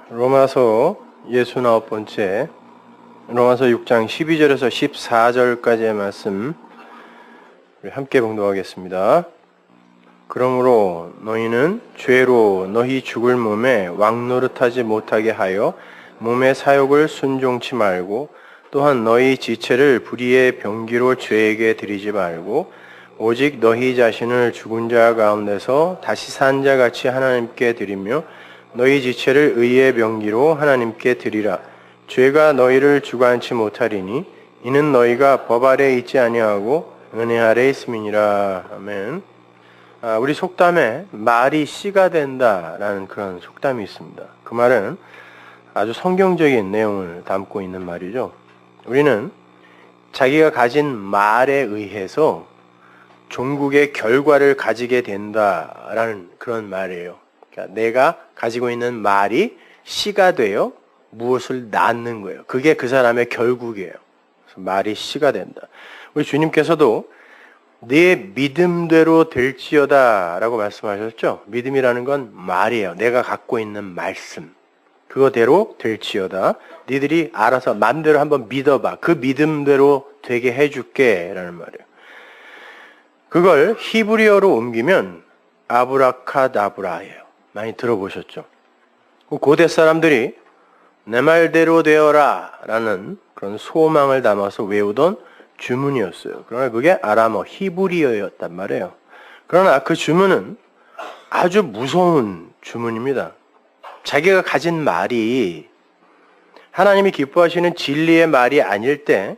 로마서 69번째 로마서 6장 12절에서 14절까지의 말씀 우리 함께 봉독하겠습니다. 그러므로 너희는 죄로 너희 죽을 몸에 왕노릇하지 못하게 하여 몸의 사욕을 순종치 말고 또한 너희 지체를 불의의 병기로 죄에게 드리지 말고 오직 너희 자신을 죽은 자 가운데서 다시 산 자 같이 하나님께 드리며 너희 지체를 의의 병기로 하나님께 드리라. 죄가 너희를 주관치 못하리니 이는 너희가 법 아래 있지 아니하고 은혜 아래 있음이니라. 아멘. 우리 속담에 말이 씨가 된다라는 그런 속담이 있습니다. 그 말은 아주 성경적인 내용을 담고 있는 말이죠. 우리는 자기가 가진 말에 의해서 종국의 결과를 가지게 된다라는 그런 말이에요. 그러니까 내가 가지고 있는 말이 씨가 되어 무엇을 낳는 거예요. 그게 그 사람의 결국이에요. 그래서 말이 씨가 된다. 우리 주님께서도 네 믿음대로 될지어다 라고 말씀하셨죠. 믿음이라는 건 말이에요. 내가 갖고 있는 말씀. 그거대로 될지어다. 니들이 알아서 마음대로 한번 믿어봐. 그 믿음대로 되게 해줄게 라는 말이에요. 그걸 히브리어로 옮기면 아브라카다브라예요. 많이 들어보셨죠? 고대 사람들이 내 말대로 되어라 라는 그런 소망을 담아서 외우던 주문이었어요. 그러나 그게 아람어 히브리어였단 말이에요. 그러나 그 주문은 아주 무서운 주문입니다. 자기가 가진 말이 하나님이 기뻐하시는 진리의 말이 아닐 때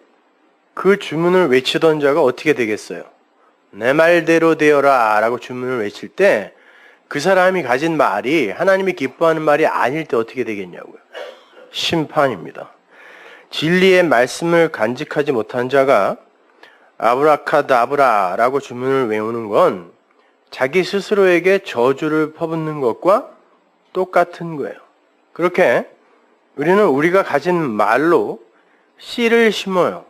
그 주문을 외치던 자가 어떻게 되겠어요? 내 말대로 되어라 라고 주문을 외칠 때 그 사람이 가진 말이 하나님이 기뻐하는 말이 아닐 때 어떻게 되겠냐고요. 심판입니다. 진리의 말씀을 간직하지 못한 자가 아브라카다브라 라고 주문을 외우는 건 자기 스스로에게 저주를 퍼붓는 것과 똑같은 거예요. 그렇게 우리는 우리가 가진 말로 씨를 심어요.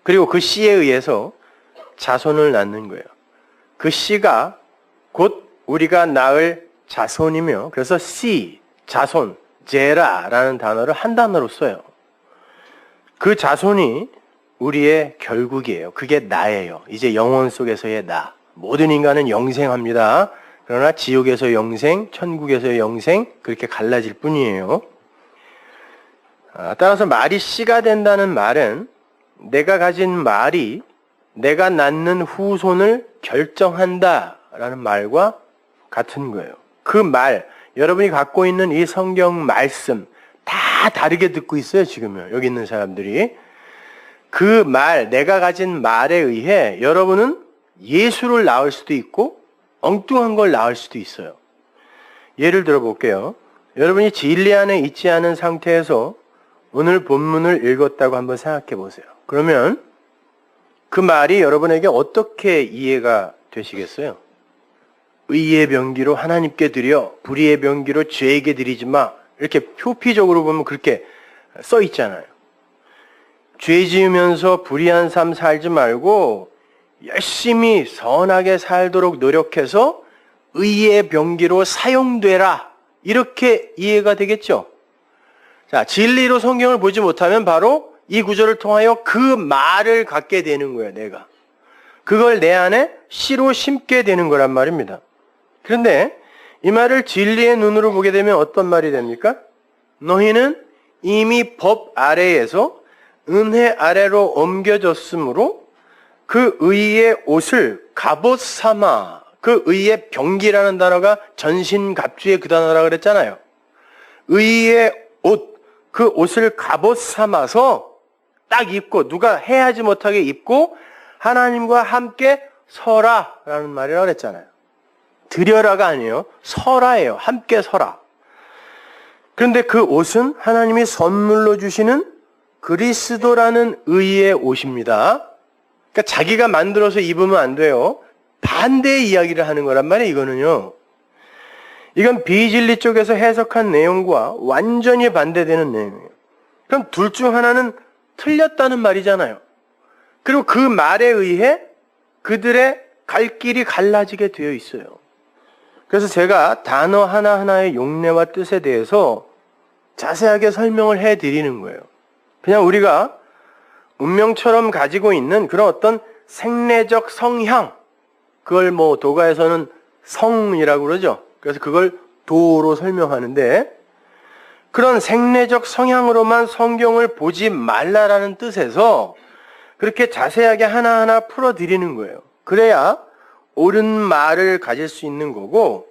그리고 그 씨에 의해서 자손을 낳는 거예요. 그 씨가 곧 우리가 낳을 자손이며 그래서 씨, 자손, 제라라는 단어를 한 단어로 써요. 그 자손이 우리의 결국이에요. 그게 나예요. 이제 영혼 속에서의 나. 모든 인간은 영생합니다. 그러나 지옥에서 영생, 천국에서의 영생 그렇게 갈라질 뿐이에요. 따라서 말이 씨가 된다는 말은 내가 가진 말이 내가 낳는 후손을 결정한다라는 말과 같은 거예요. 그 말, 여러분이 갖고 있는 이 성경 말씀 다 다르게 듣고 있어요, 지금요. 여기 있는 사람들이. 그 말, 내가 가진 말에 의해 여러분은 예수를 낳을 수도 있고 엉뚱한 걸 낳을 수도 있어요. 예를 들어 볼게요. 여러분이 진리 안에 있지 않은 상태에서 오늘 본문을 읽었다고 한번 생각해 보세요. 그러면 그 말이 여러분에게 어떻게 이해가 되시겠어요? 의의 병기로 하나님께 드려 불의의 병기로 죄에게 드리지 마. 이렇게 표피적으로 보면 그렇게 써 있잖아요. 죄 지으면서 불의한 삶 살지 말고 열심히 선하게 살도록 노력해서 의의 병기로 사용되라. 이렇게 이해가 되겠죠? 자, 진리로 성경을 보지 못하면 바로 이 구절을 통하여 그 말을 갖게 되는 거예요, 내가. 그걸 내 안에 씨로 심게 되는 거란 말입니다. 그런데 이 말을 진리의 눈으로 보게 되면 어떤 말이 됩니까? 너희는 이미 법 아래에서 은혜 아래로 옮겨졌으므로 그 의의 옷을 갑옷 삼아, 그 의의 병기라는 단어가 전신갑주의 그 단어라 그랬잖아요. 의의 옷, 그 옷을 갑옷 삼아서 딱 입고 누가 해하지 못하게 입고 하나님과 함께 서라라는 말이라고 그랬잖아요. 드려라가 아니에요. 서라예요. 함께 서라. 그런데 그 옷은 하나님이 선물로 주시는 그리스도라는 의의 옷입니다. 그러니까 자기가 만들어서 입으면 안 돼요. 반대의 이야기를 하는 거란 말이에요. 이거는요. 이건 비진리 쪽에서 해석한 내용과 완전히 반대되는 내용이에요. 그럼 둘 중 하나는 틀렸다는 말이잖아요. 그리고 그 말에 의해 그들의 갈 길이 갈라지게 되어 있어요. 그래서 제가 단어 하나하나의 용례와 뜻에 대해서 자세하게 설명을 해드리는 거예요. 그냥 우리가 운명처럼 가지고 있는 그런 어떤 생내적 성향, 그걸 뭐 도가에서는 성이라고 그러죠. 그래서 그걸 도로 설명하는데, 그런 생내적 성향으로만 성경을 보지 말라라는 뜻에서 그렇게 자세하게 하나하나 풀어드리는 거예요. 그래야 옳은 말을 가질 수 있는 거고,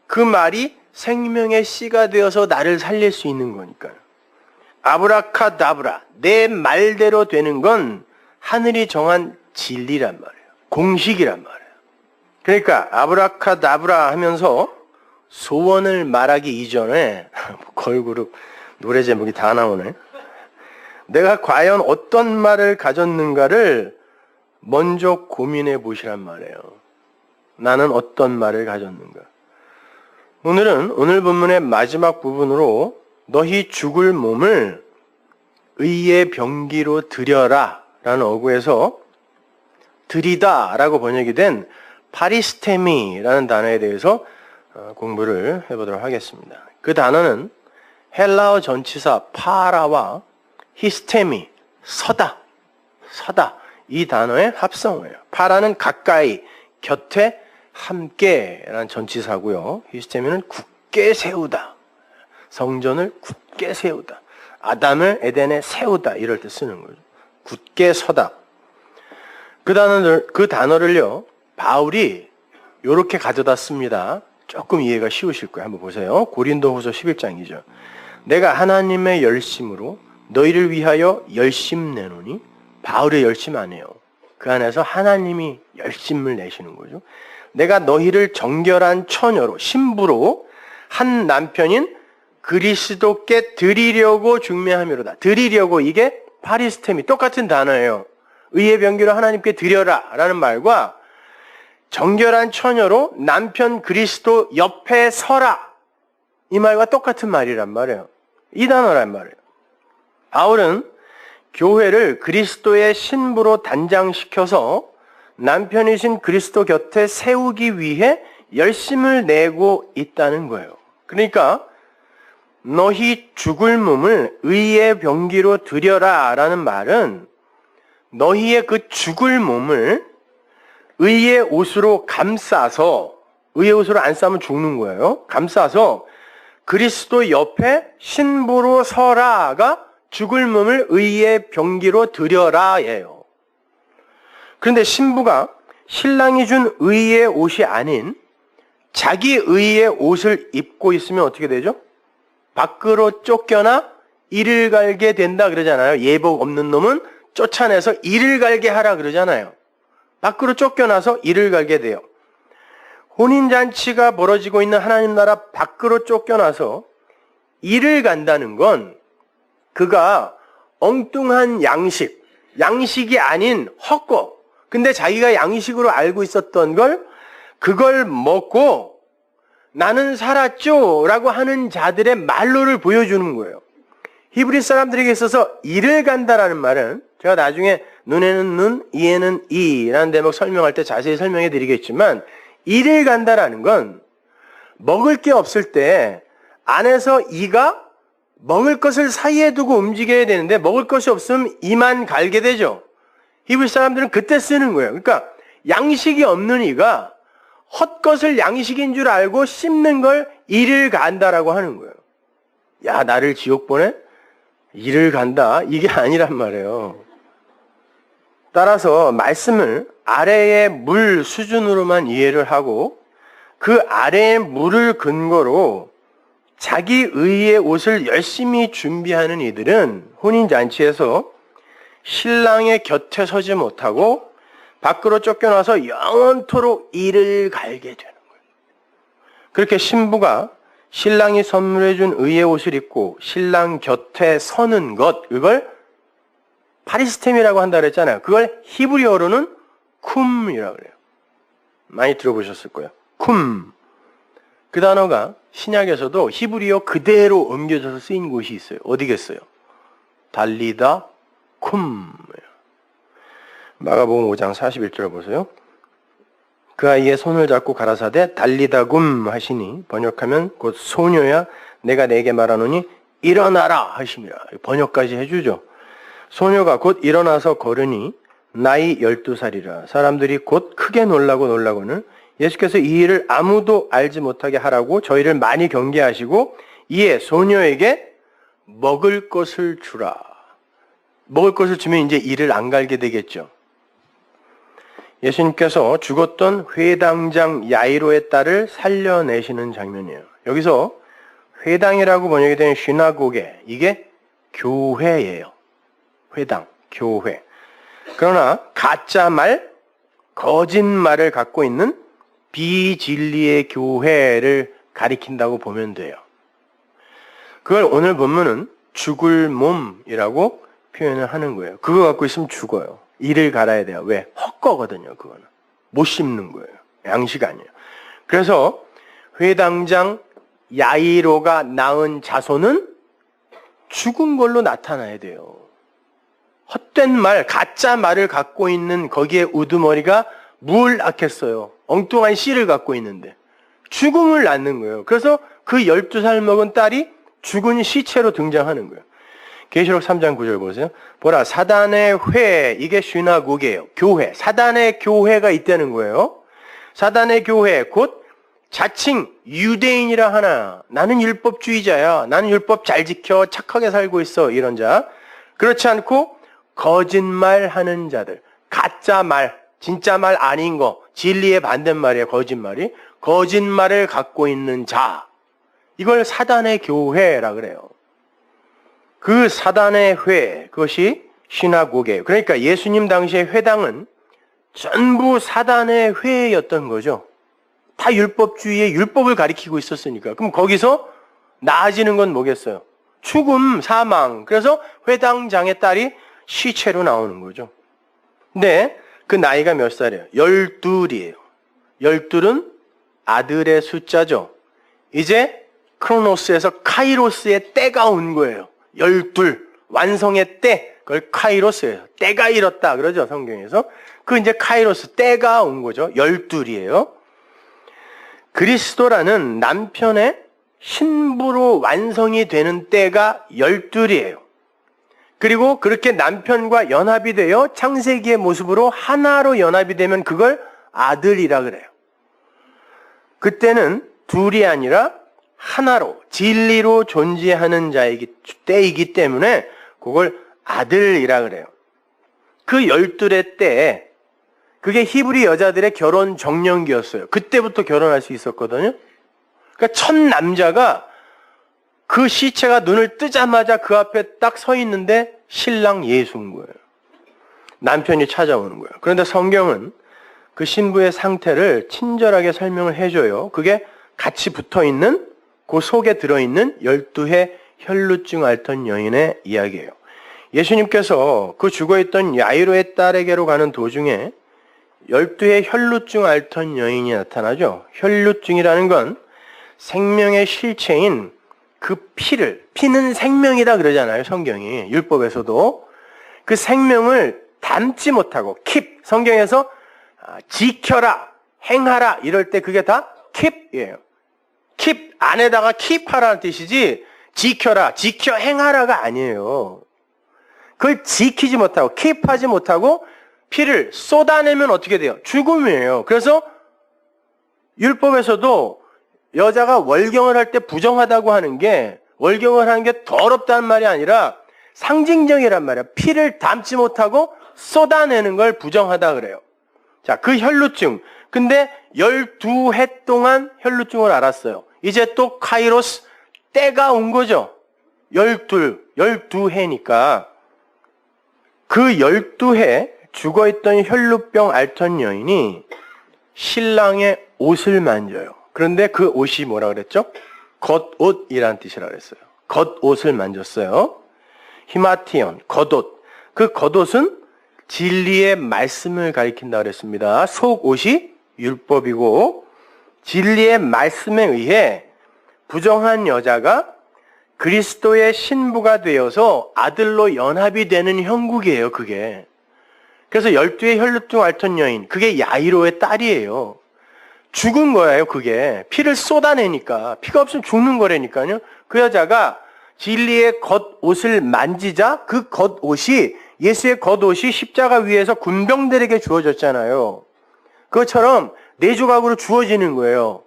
그 말이 생명의 씨가 되어서 나를 살릴 수 있는 거니까요. 아브라카다브라, 내 말대로 되는 건 하늘이 정한 진리란 말이에요. 공식이란 말이에요. 그러니까 아브라카다브라 하면서 소원을 말하기 이전에 걸그룹 노래 제목이 다 나오네. 내가 과연 어떤 말을 가졌는가를 먼저 고민해 보시란 말이에요. 나는 어떤 말을 가졌는가. 오늘은 오늘 본문의 마지막 부분으로 너희 죽을 몸을 의의 병기로 드려라 라는 어구에서 드리다 라고 번역이 된 파리스테미라는 단어에 대해서 공부를 해보도록 하겠습니다. 그 단어는 헬라어 전치사 파라와 히스테미, 서다 이 단어의 합성어예요. 파라는 가까이, 곁에, 함께라는 전치사고요. 히스테미는 굳게 세우다, 성전을 굳게 세우다, 아담을 에덴에 세우다 이럴 때 쓰는 거죠. 굳게 서다. 그 단어를요 바울이 이렇게 가져다 씁니다. 조금 이해가 쉬우실 거예요. 한번 보세요. 고린도후서 11장이죠. 내가 하나님의 열심으로 너희를 위하여 열심 내노니, 바울의 열심 아니에요. 그 안에서 하나님이 열심을 내시는 거죠. 내가 너희를 정결한 처녀로, 신부로 한 남편인 그리스도께 드리려고 중매함이로다. 드리려고, 이게 파리스테미, 똑같은 단어예요. 의의 병기로 하나님께 드려라 라는 말과 정결한 처녀로 남편 그리스도 옆에 서라, 이 말과 똑같은 말이란 말이에요. 이 단어란 말이에요. 바울은 교회를 그리스도의 신부로 단장시켜서 남편이신 그리스도 곁에 세우기 위해 열심을 내고 있다는 거예요. 그러니까 너희 죽을 몸을 의의 병기로 드려라 라는 말은 너희의 그 죽을 몸을 의의 옷으로 감싸서, 의의 옷으로 안 싸면 죽는 거예요. 감싸서 그리스도 옆에 신부로 서라가 죽을 몸을 의의 병기로 드려라예요. 그런데 신부가 신랑이 준 의의 옷이 아닌 자기 의의 옷을 입고 있으면 어떻게 되죠? 밖으로 쫓겨나 이를 갈게 된다 그러잖아요. 예복 없는 놈은 쫓아내서 이를 갈게 하라 그러잖아요. 밖으로 쫓겨나서 이를 갈게 돼요. 혼인잔치가 벌어지고 있는 하나님 나라 밖으로 쫓겨나서 이를 간다는 건 그가 엉뚱한 양식이 아닌 헛거, 근데 자기가 양식으로 알고 있었던 걸, 그걸 먹고 나는 살았죠 라고 하는 자들의 말로를 보여주는 거예요. 히브리 사람들에게 있어서 이를 간다라는 말은 제가 나중에 눈에는 눈, 이에는 이라는 대목 설명할 때 자세히 설명해 드리겠지만, 이를 간다라는 건 먹을 게 없을 때 안에서 이가 먹을 것을 사이에 두고 움직여야 되는데 먹을 것이 없으면 이만 갈게 되죠. 히브리 사람들은 그때 쓰는 거예요. 그러니까 양식이 없는 이가 헛것을 양식인 줄 알고 씹는 걸 이를 간다라고 하는 거예요. 야, 나를 지옥 보내? 이를 간다? 이게 아니란 말이에요. 따라서 말씀을 아래의 물 수준으로만 이해를 하고 그 아래의 물을 근거로 자기 의의 옷을 열심히 준비하는 이들은 혼인잔치에서 신랑의 곁에 서지 못하고 밖으로 쫓겨나서 영원토록 이를 갈게 되는 거예요. 그렇게 신부가 신랑이 선물해준 의의 옷을 입고 신랑 곁에 서는 것, 그걸 파리스템이라고 한다 그랬잖아요. 그걸 히브리어로는 쿰이라고 그래요. 많이 들어보셨을 거예요. 쿰. 그 단어가 신약에서도 히브리어 그대로 옮겨져서 쓰인 곳이 있어요. 어디겠어요? 달리다 쿰. 마가복음 5장 41절 보세요. 그 아이의 손을 잡고 가라사대 달리다 굼 하시니, 번역하면 곧 소녀야 내가 내게 말하노니 일어나라 하심이라. 번역까지 해주죠. 소녀가 곧 일어나서 걸으니 나이 12살이라. 사람들이 곧 크게 놀라고는 예수께서 이 일을 아무도 알지 못하게 하라고 저희를 많이 경계하시고 이에 소녀에게 먹을 것을 주라. 먹을 것을 주면 이제 이를 안 갈게 되겠죠. 예수님께서 죽었던 회당장 야이로의 딸을 살려내시는 장면이에요. 여기서 회당이라고 번역이 된 시나고게, 이게 교회예요. 회당, 교회. 그러나 가짜 말, 거짓말을 갖고 있는 비진리의 교회를 가리킨다고 보면 돼요. 그걸 오늘 본문은 죽을 몸이라고 표현을 하는 거예요. 그거 갖고 있으면 죽어요. 이를 갈아야 돼요. 왜? 헛거거든요. 그거는. 못 씹는 거예요. 양식 아니에요. 그래서 회당장 야이로가 낳은 자손은 죽은 걸로 나타나야 돼요. 헛된 말, 가짜 말을 갖고 있는 거기에 우두머리가 뭘 낳겠어요. 엉뚱한 씨를 갖고 있는데 죽음을 낳는 거예요. 그래서 그 12살 먹은 딸이 죽은 시체로 등장하는 거예요. 계시록 3장 9절 보세요. 보라, 사단의 회, 이게 시나고게예요. 교회. 사단의 교회가 있다는 거예요. 사단의 교회, 곧 자칭 유대인이라 하나. 나는 율법주의자야. 나는 율법 잘 지켜 착하게 살고 있어. 이런 자. 그렇지 않고 거짓말하는 자들. 가짜 말, 진짜 말 아닌 거. 진리의 반대말이에요. 거짓말이. 거짓말을 갖고 있는 자. 이걸 사단의 교회라 그래요. 그 사단의 회, 그것이 시나고게예요. 그러니까 예수님 당시의 회당은 전부 사단의 회였던 거죠. 다 율법주의의 율법을 가리키고 있었으니까. 그럼 거기서 나아지는 건 뭐겠어요? 죽음, 사망. 그래서 회당장의 딸이 시체로 나오는 거죠. 근데 그 나이가 몇 살이에요? 12이에요. 12은 아들의 숫자죠. 이제 크로노스에서 카이로스의 때가 온 거예요. 12, 완성의 때, 그걸 카이로스예요. 때가 이렇다 그러죠, 성경에서. 그 이제 카이로스, 때가 온 거죠. 12이에요. 그리스도라는 남편의 신부로 완성이 되는 때가 12이에요. 그리고 그렇게 남편과 연합이 되어 창세기의 모습으로 하나로 연합이 되면 그걸 아들이라 그래요. 그때는 둘이 아니라 하나로 진리로 존재하는 때이기 때문에 그걸 아들이라 그래요. 그 12의 때에 그게 히브리 여자들의 결혼 정년기였어요. 그때부터 결혼할 수 있었거든요. 그러니까 첫 남자가 그 시체가 눈을 뜨자마자 그 앞에 딱 서 있는데 신랑 예수인 거예요. 남편이 찾아오는 거예요. 그런데 성경은 그 신부의 상태를 친절하게 설명을 해줘요. 그게 같이 붙어있는 그 속에 들어있는 12해 혈루증 앓던 여인의 이야기예요. 예수님께서 그 죽어있던 야이로의 딸에게로 가는 도중에 12해 혈루증 앓던 여인이 나타나죠. 혈루증이라는 건 생명의 실체인 그 피는 생명이다 그러잖아요. 성경이. 율법에서도. 그 생명을 담지 못하고 성경에서 지켜라, 행하라 이럴 때 그게 다 keep이에요. 안에다가 keep하라는 뜻이지 지켜라, 지켜 행하라가 아니에요. 그걸 지키지 못하고 keep하지 못하고 피를 쏟아내면 어떻게 돼요? 죽음이에요. 그래서 율법에서도 여자가 월경을 할 때 부정하다고 하는 게 월경을 하는 게 더럽다는 말이 아니라 상징적이란 말이야. 피를 담지 못하고 쏟아내는 걸 부정하다 그래요. 자, 그 혈루증. 근데 12해 동안 혈루증을 앓았어요. 이제 또 카이로스 때가 온 거죠. 12해니까. 그 12해 죽어있던 혈루병 앓던 여인이 신랑의 옷을 만져요. 그런데 그 옷이 뭐라 그랬죠? 겉옷이라는 뜻이라 그랬어요. 겉옷을 만졌어요. 히마티온, 겉옷. 그 겉옷은 진리의 말씀을 가리킨다 그랬습니다. 속옷이 율법이고 진리의 말씀에 의해 부정한 여자가 그리스도의 신부가 되어서 아들로 연합이 되는 형국이에요, 그게. 그래서 12의 혈루증 앓던 여인, 그게 야이로의 딸이에요. 죽은 거예요, 그게. 피를 쏟아내니까. 피가 없으면 죽는 거라니까요. 그 여자가 진리의 겉옷을 만지자 그 겉옷이 예수의 겉옷이 십자가 위에서 군병들에게 주어졌잖아요. 그것처럼 네 조각으로 주어지는 거예요.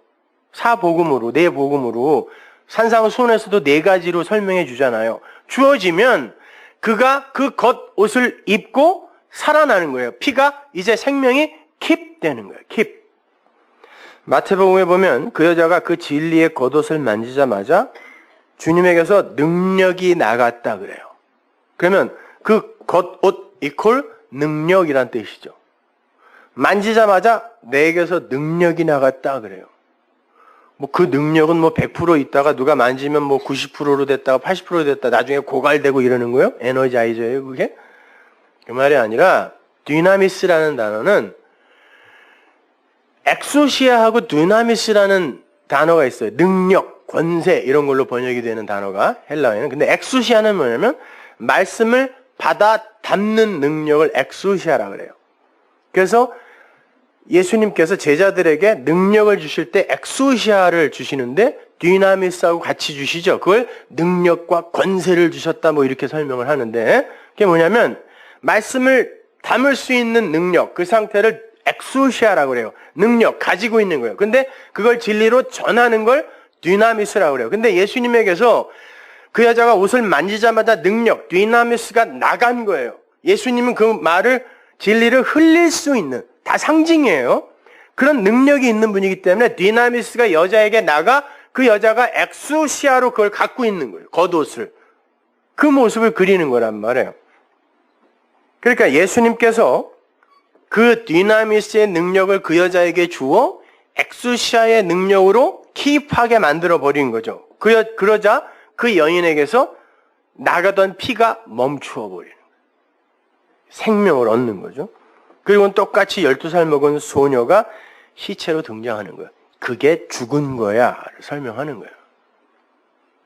사복음으로, 네 복음으로. 산상수훈에서도 네 가지로 설명해 주잖아요. 주어지면 그가 그 겉옷을 입고 살아나는 거예요. 피가 이제 생명이 킵되는 거예요. 킵. 마태복음에 보면 그 여자가 그 진리의 겉옷을 만지자마자 주님에게서 능력이 나갔다 그래요. 그러면 그 겉옷 이퀄 능력이란 뜻이죠. 만지자마자 내게서 능력이 나갔다 그래요. 뭐 그 능력은 뭐 100% 있다가 누가 만지면 뭐 90%로 됐다가 80%로 됐다 나중에 고갈되고 이러는 거예요? 에너자이저예요, 그게? 그 말이 아니라 디나미스라는 단어는 엑소시아하고 디나미스라는 단어가 있어요. 능력, 권세 이런 걸로 번역이 되는 단어가 헬라어에는. 근데 엑소시아는 뭐냐면 말씀을 받아 담는 능력을 엑소시아라 그래요. 그래서 예수님께서 제자들에게 능력을 주실 때 엑소시아를 주시는데 디나미스하고 같이 주시죠. 그걸 능력과 권세를 주셨다 뭐 이렇게 설명을 하는데 그게 뭐냐면 말씀을 담을 수 있는 능력, 그 상태를 엑소시아라고 그래요. 능력, 가지고 있는 거예요. 근데 그걸 진리로 전하는 걸 디나미스라고 그래요. 근데 예수님에게서 그 여자가 옷을 만지자마자 능력, 디나미스가 나간 거예요. 예수님은 그 말을, 진리를 흘릴 수 있는, 다 상징이에요. 그런 능력이 있는 분이기 때문에 디나미스가 여자에게 나가 그 여자가 엑소시아로 그걸 갖고 있는 거예요. 겉옷을. 그 모습을 그리는 거란 말이에요. 그러니까 예수님께서 그 디나미스의 능력을 그 여자에게 주어 엑소시아의 능력으로 킵하게 만들어 버린 거죠. 그러자 그 여인에게서 나가던 피가 멈추어 버리는 거예요. 생명을 얻는 거죠. 그리고 똑같이 12살 먹은 소녀가 시체로 등장하는 거예요. 그게 죽은 거야 설명하는 거예요.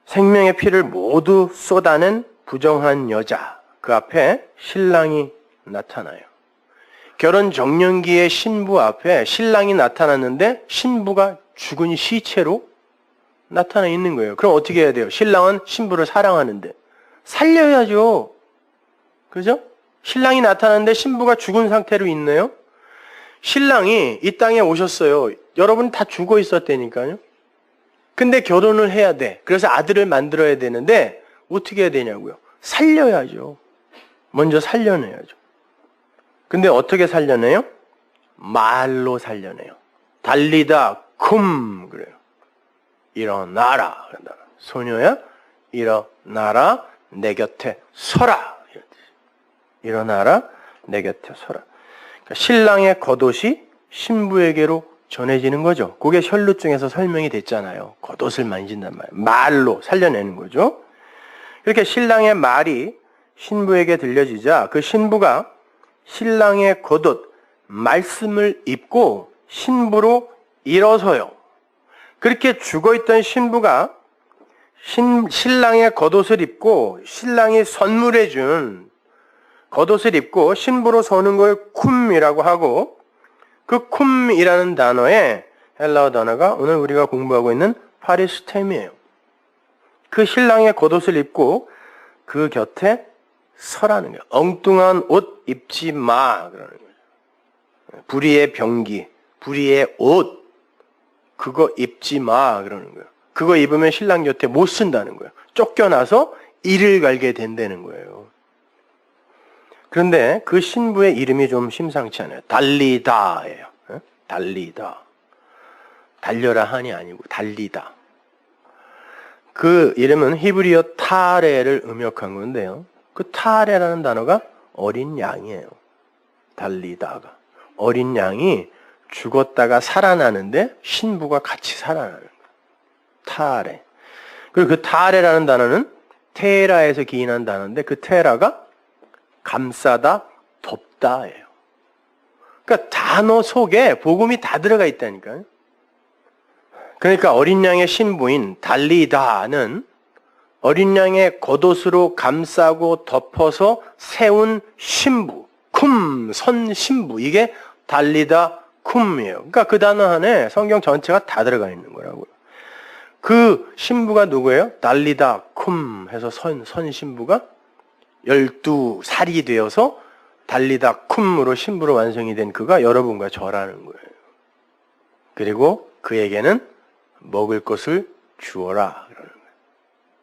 생명의 피를 모두 쏟아낸 부정한 여자, 그 앞에 신랑이 나타나요. 결혼 정년기의 신부 앞에 신랑이 나타났는데 신부가 죽은 시체로 나타나 있는 거예요. 그럼 어떻게 해야 돼요? 신랑은 신부를 사랑하는데 살려야죠. 그죠? 신랑이 나타났는데 신부가 죽은 상태로 있네요. 신랑이 이 땅에 오셨어요. 여러분 다 죽어 있었다니까요. 근데 결혼을 해야 돼. 그래서 아들을 만들어야 되는데 어떻게 해야 되냐고요? 살려야죠. 먼저 살려내야죠. 근데 어떻게 살려내요? 말로 살려내요. 달리다 쿰 그래요. 일어나라. 소녀야 일어나라 내 곁에 서라. 일어나라 내 곁에 서라. 그러니까 신랑의 겉옷이 신부에게로 전해지는 거죠. 그게 혈루증에서 설명이 됐잖아요. 겉옷을 만진단 말이에요. 말로 살려내는 거죠. 이렇게 신랑의 말이 신부에게 들려지자 그 신부가 신랑의 겉옷, 말씀을 입고 신부로 일어서요. 그렇게 죽어있던 신부가 신랑의 겉옷을 입고 신랑이 선물해준 겉옷을 입고 신부로 서는 걸 쿰이라고 하고 그 쿰이라는 단어의 헬라어 단어가 오늘 우리가 공부하고 있는 파리스템이에요. 그 신랑의 겉옷을 입고 그 곁에 서라는 거예요. 엉뚱한 옷 입지 마 그러는 거예요. 불의의 병기, 불의의 옷 그거 입지 마 그러는 거예요. 그거 입으면 신랑 곁에 못 쓴다는 거예요. 쫓겨나서 일을 갈게 된다는 거예요. 그런데 그 신부의 이름이 좀 심상치 않아요. 달리다예요. 달리다. 달려라 한이 아니고 달리다. 그 이름은 히브리어 타레를 음역한 건데요. 그 타레라는 단어가 어린 양이에요. 달리다가. 어린 양이 죽었다가 살아나는데 신부가 같이 살아나는 거예요. 타레. 그리고 그 타레라는 단어는 테라에서 기인한 단어인데 그 테라가 감싸다, 덮다예요. 그러니까 단어 속에 복음이 다 들어가 있다니까요. 그러니까 어린 양의 신부인 달리다는 어린 양의 겉옷으로 감싸고 덮어서 세운 신부, 쿰, 선 신부. 이게 달리다 쿰이에요. 그러니까 그 단어 안에 성경 전체가 다 들어가 있는 거라고요. 그 신부가 누구예요? 달리다 쿰 해서 선 신부가 12살이 되어서 달리다 쿰으로 신부로 완성이 된 그가 여러분과 저라는 거예요. 그리고 그에게는 먹을 것을 주어라 그러는 거예요.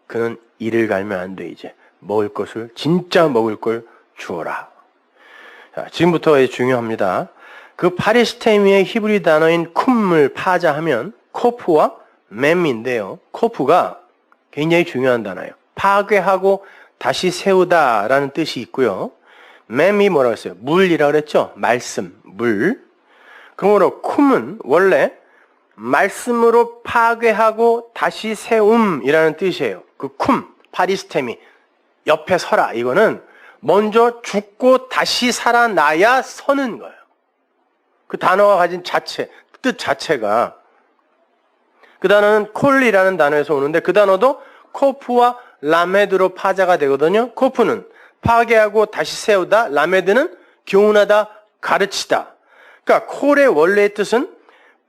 그는 이를 갈면 안 돼. 이제 먹을 것을, 진짜 먹을 걸 주어라. 자, 지금부터 중요합니다. 그 파리스테미의 히브리 단어인 쿰을 파자하면 코프와 맴인데요. 코프가 굉장히 중요한 단어예요. 파괴하고 다시 세우다라는 뜻이 있고요. 맴이 뭐라고 했어요? 물이라고 그랬죠? 말씀, 물. 그러므로 쿰은 원래 말씀으로 파괴하고 다시 세움이라는 뜻이에요. 그 쿰, 파리스테미, 옆에 서라. 이거는 먼저 죽고 다시 살아나야 서는 거예요. 그 단어가 가진 뜻 자체가. 그 단어는 콜이라는 단어에서 오는데 그 단어도 코프와 라메드로 파자가 되거든요. 코프는 파괴하고 다시 세우다, 라메드는 교훈하다, 가르치다. 그러니까 콜의 원래의 뜻은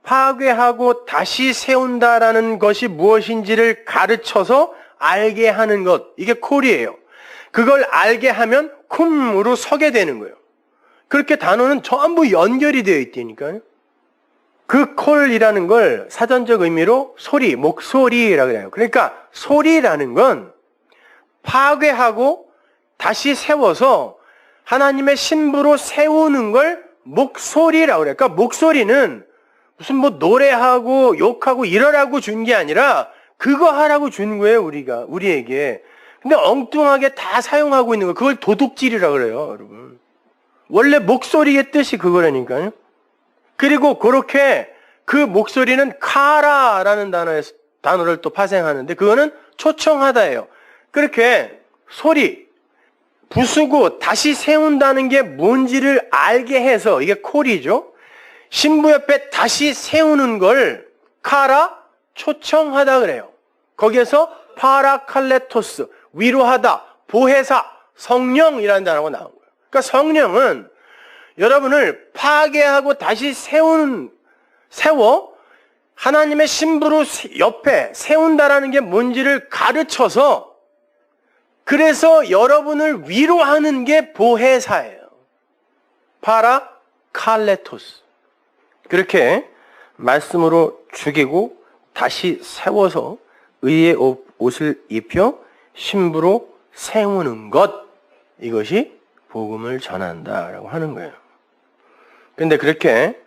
파괴하고 다시 세운다라는 것이 무엇인지를 가르쳐서 알게 하는 것. 이게 콜이에요. 그걸 알게 하면 쿰으로 서게 되는 거예요. 그렇게 단어는 전부 연결이 되어 있다니까요. 그 콜이라는 걸 사전적 의미로 소리, 목소리라고 해요. 그러니까 소리라는 건 파괴하고 다시 세워서 하나님의 신부로 세우는 걸 목소리라고 그래요. 그러니까 목소리는 무슨 뭐 노래하고 욕하고 이러라고 준 게 아니라 그거 하라고 준 거예요, 우리에게. 근데 엉뚱하게 다 사용하고 있는 거, 그걸 도둑질이라고 그래요, 여러분. 원래 목소리의 뜻이 그거라니까요. 그리고 그렇게 그 목소리는 카라라는 단어를 또 파생하는데 그거는 초청하다예요. 그렇게 소리, 부수고 다시 세운다는 게 뭔지를 알게 해서 이게 콜이죠. 신부 옆에 다시 세우는 걸 카라, 초청하다 그래요. 거기에서 파라칼레토스, 위로하다, 보혜사, 성령이라는 단어가 나온 거예요. 그러니까 성령은 여러분을 파괴하고 다시 세워 하나님의 신부로 옆에 세운다라는 게 뭔지를 가르쳐서 그래서 여러분을 위로하는 게 보혜사예요. 파라칼레토스. 그렇게 말씀으로 죽이고 다시 세워서 의의 옷을 입혀 신부로 세우는 것. 이것이 복음을 전한다라고 하는 거예요. 그런데 그렇게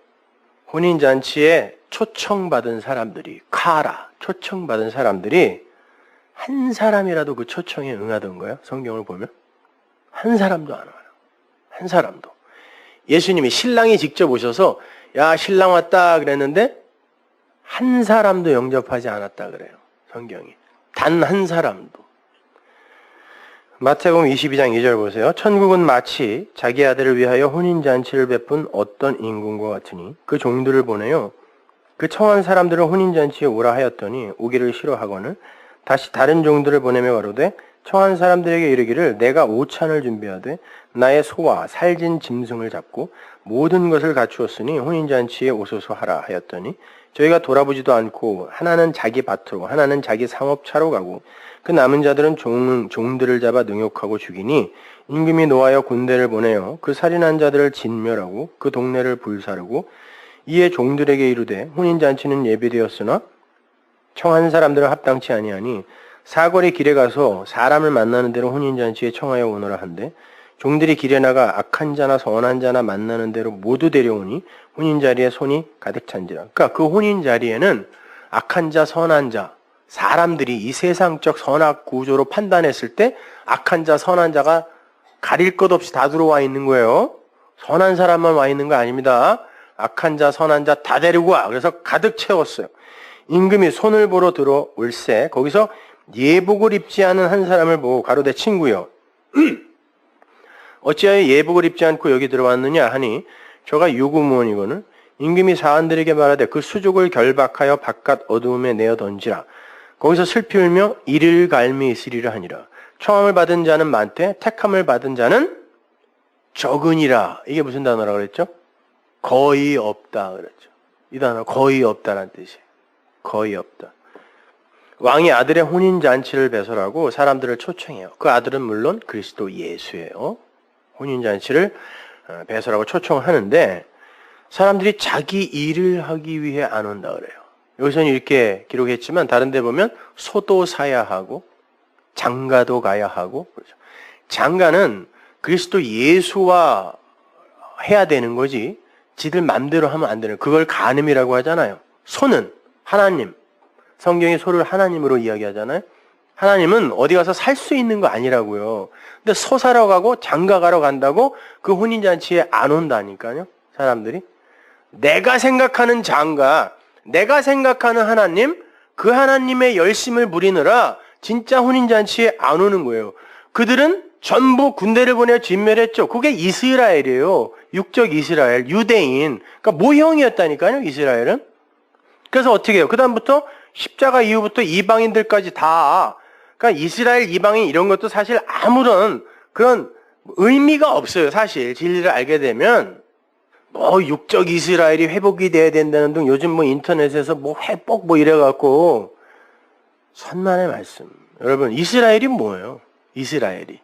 혼인잔치에 초청받은 사람들이, 초청받은 사람들이 한 사람이라도 그 초청에 응하던 거예요. 성경을 보면. 한 사람도 안 와요. 한 사람도. 예수님이 신랑이 직접 오셔서 야, 신랑 왔다 그랬는데 한 사람도 영접하지 않았다 그래요. 성경이. 단 한 사람도. 마태복음 22장 2절 보세요. 천국은 마치 자기 아들을 위하여 혼인잔치를 베푼 어떤 임금과 같으니 그 종들을 보내요. 그 청한 사람들을 혼인잔치에 오라 하였더니 오기를 싫어하거늘 다시 다른 종들을 보내며 가로되 청한 사람들에게 이르기를 내가 오찬을 준비하되 나의 소와 살진 짐승을 잡고 모든 것을 갖추었으니 혼인잔치에 오소서 하라 하였더니 저희가 돌아보지도 않고 하나는 자기 밭으로 하나는 자기 상업차로 가고 그 남은 자들은 종들을 잡아 능욕하고 죽이니 임금이 노하여 군대를 보내어 그 살인한 자들을 진멸하고 그 동네를 불사르고 이에 종들에게 이르되 혼인잔치는 예비되었으나 청한 사람들은 합당치 아니하니 사거리 길에 가서 사람을 만나는 대로 혼인잔치에 청하여 오너라 한데 종들이 길에 나가 악한 자나 선한 자나 만나는 대로 모두 데려오니 혼인자리에 손이 가득 찬지라. 그러니까 그 혼인자리에는 악한 자, 선한 자, 사람들이 이 세상적 선악 구조로 판단했을 때 악한 자, 선한 자가 가릴 것 없이 다 들어와 있는 거예요. 선한 사람만 와 있는 거 아닙니다. 악한 자, 선한 자 다 데리고 와. 그래서 가득 채웠어요. 임금이 손을 보러 들어올세 거기서 예복을 입지 않은 한 사람을 보고 가로되 친구여 어찌하여 예복을 입지 않고 여기 들어왔느냐 하니 저가 유구무원이거늘 임금이 사관들에게 말하되 그 수족을 결박하여 바깥 어두움에 내어 던지라. 거기서 슬피 울며 이를 갈미 있으리라 하니라. 청함을 받은 자는 많되 택함을 받은 자는 적으니라. 이게 무슨 단어라고 그랬죠? 거의 없다 그랬죠. 이 단어 거의 없다라는 뜻이에요. 거의 없다. 왕이 아들의 혼인잔치를 배설하고 사람들을 초청해요. 그 아들은 물론 그리스도 예수예요. 혼인잔치를 배설하고 초청하는데 사람들이 자기 일을 하기 위해 안 온다 그래요. 여기서는 이렇게 기록했지만 다른 데 보면 소도 사야 하고 장가도 가야 하고 그렇죠. 장가는 그리스도 예수와 해야 되는 거지 지들 맘대로 하면 안 되는 그걸 간음이라고 하잖아요. 소는 하나님, 성경이 소를 하나님으로 이야기하잖아요. 하나님은 어디 가서 살 수 있는 거 아니라고요. 근데 소 사러 가고 장가 가러 간다고 그 혼인잔치에 안 온다니까요. 사람들이. 내가 생각하는 장가, 내가 생각하는 하나님, 그 하나님의 열심을 부리느라 진짜 혼인잔치에 안 오는 거예요. 그들은 전부 군대를 보내 진멸했죠. 그게 이스라엘이에요. 육적 이스라엘, 유대인. 그러니까 모형이었다니까요, 이스라엘은. 그래서 어떻게 해요? 그 다음부터 십자가 이후부터 이방인들까지 다, 그러니까 이스라엘 이방인 이런 것도 사실 아무런 그런 의미가 없어요. 사실 진리를 알게 되면 뭐 육적 이스라엘이 회복이 돼야 된다는 등 요즘 뭐 인터넷에서 뭐 회복 뭐 이래갖고 선만의 말씀. 여러분 이스라엘이 뭐예요? 이스라엘이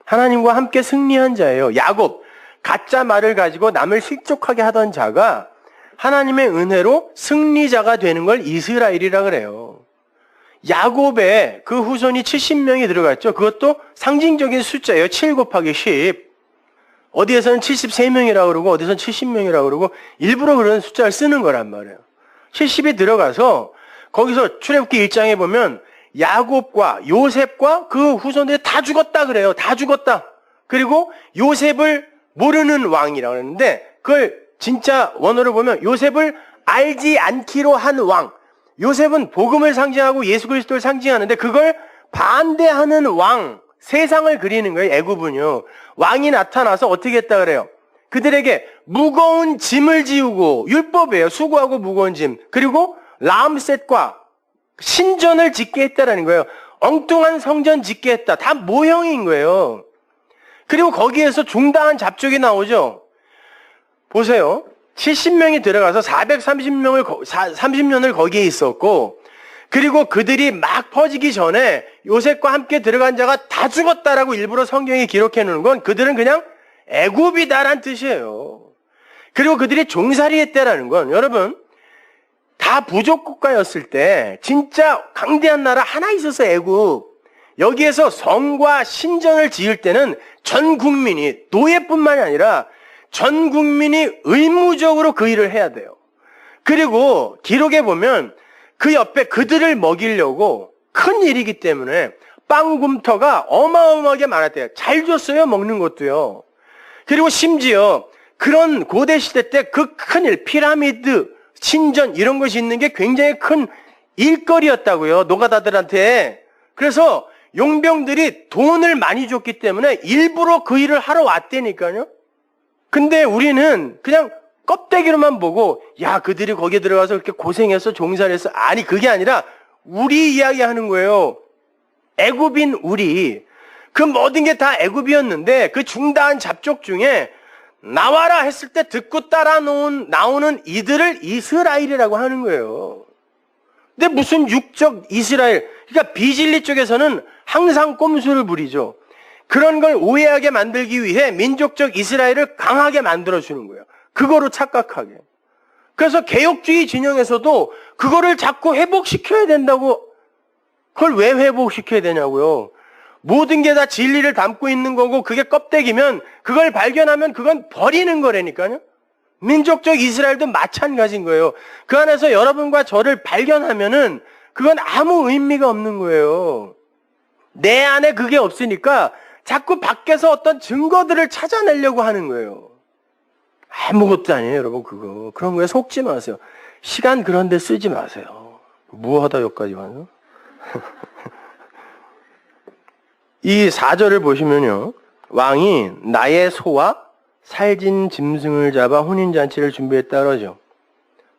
하나님과 함께 승리한 자예요. 야곱 가짜 말을 가지고 남을 실족하게 하던 자가 하나님의 은혜로 승리자가 되는 걸 이스라엘이라 그래요. 야곱에 그 후손이 70명이 들어갔죠. 그것도 상징적인 숫자예요. 7 곱하기 10. 어디에서는 73명이라고 그러고 어디서는 70명이라고 그러고 일부러 그런 숫자를 쓰는 거란 말이에요. 70이 들어가서 거기서 출애굽기 1장에 보면 야곱과 요셉과 그 후손들이 다 죽었다 그래요. 다 죽었다. 그리고 요셉을 모르는 왕이라고 그러는데 그걸 진짜 원어로 보면 요셉을 알지 않기로 한 왕. 요셉은 복음을 상징하고 예수 그리스도를 상징하는데 그걸 반대하는 왕. 세상을 그리는 거예요. 애굽은요. 왕이 나타나서 어떻게 했다 그래요? 그들에게 무거운 짐을 지우고 율법이에요. 수고하고 무거운 짐. 그리고 라암셋과 신전을 짓게 했다라는 거예요. 엉뚱한 성전 짓게 했다. 다 모형인 거예요. 그리고 거기에서 중당한 잡족이 나오죠. 보세요. 70명이 들어가서 30년을 거기에 있었고 그리고 그들이 막 퍼지기 전에 요셉과 함께 들어간 자가 다 죽었다라고 일부러 성경이 기록해 놓은 건 그들은 그냥 애굽이다라는 뜻이에요. 그리고 그들이 종살이 했다라는 건 여러분 다 부족 국가였을 때 진짜 강대한 나라 하나 있었어요. 애굽. 여기에서 성과 신전을 지을 때는 전 국민이 노예뿐만이 아니라 전 국민이 의무적으로 그 일을 해야 돼요. 그리고 기록에 보면 그 옆에 그들을 먹이려고 큰 일이기 때문에 빵 굼터가 어마어마하게 많았대요. 잘 줬어요. 먹는 것도요. 그리고 심지어 그런 고대 시대 때 그 큰 일, 피라미드, 신전 이런 것이 있는 게 굉장히 큰 일거리였다고요. 노가다들한테. 그래서 용병들이 돈을 많이 줬기 때문에 일부러 그 일을 하러 왔다니까요. 근데 우리는 그냥 껍데기로만 보고 야 그들이 거기에 들어가서 그렇게 고생해서 종살했어. 아니 그게 아니라 우리 이야기하는 거예요. 애굽인 우리. 그 모든 게 다 애굽이었는데 그 중다한 잡족 중에 나와라 했을 때 듣고 따라 나오는 이들을 이스라엘이라고 하는 거예요. 근데 무슨 육적 이스라엘. 그러니까 비진리 쪽에서는 항상 꼼수를 부리죠. 그런 걸 오해하게 만들기 위해 민족적 이스라엘을 강하게 만들어주는 거예요. 그거로 착각하게. 그래서 개혁주의 진영에서도 그거를 자꾸 회복시켜야 된다고. 그걸 왜 회복시켜야 되냐고요. 모든 게 다 진리를 담고 있는 거고 그게 껍데기면 그걸 발견하면 그건 버리는 거라니까요. 민족적 이스라엘도 마찬가지인 거예요. 그 안에서 여러분과 저를 발견하면은 그건 아무 의미가 없는 거예요. 내 안에 그게 없으니까 자꾸 밖에서 어떤 증거들을 찾아내려고 하는 거예요. 아무것도 아니에요, 여러분, 그거. 그런 거에 속지 마세요. 시간 그런 데 쓰지 마세요. 뭐 하다 여기까지 와요? 이 4절을 보시면요. 왕이 나의 소와 살진 짐승을 잡아 혼인잔치를 준비했다 그러죠.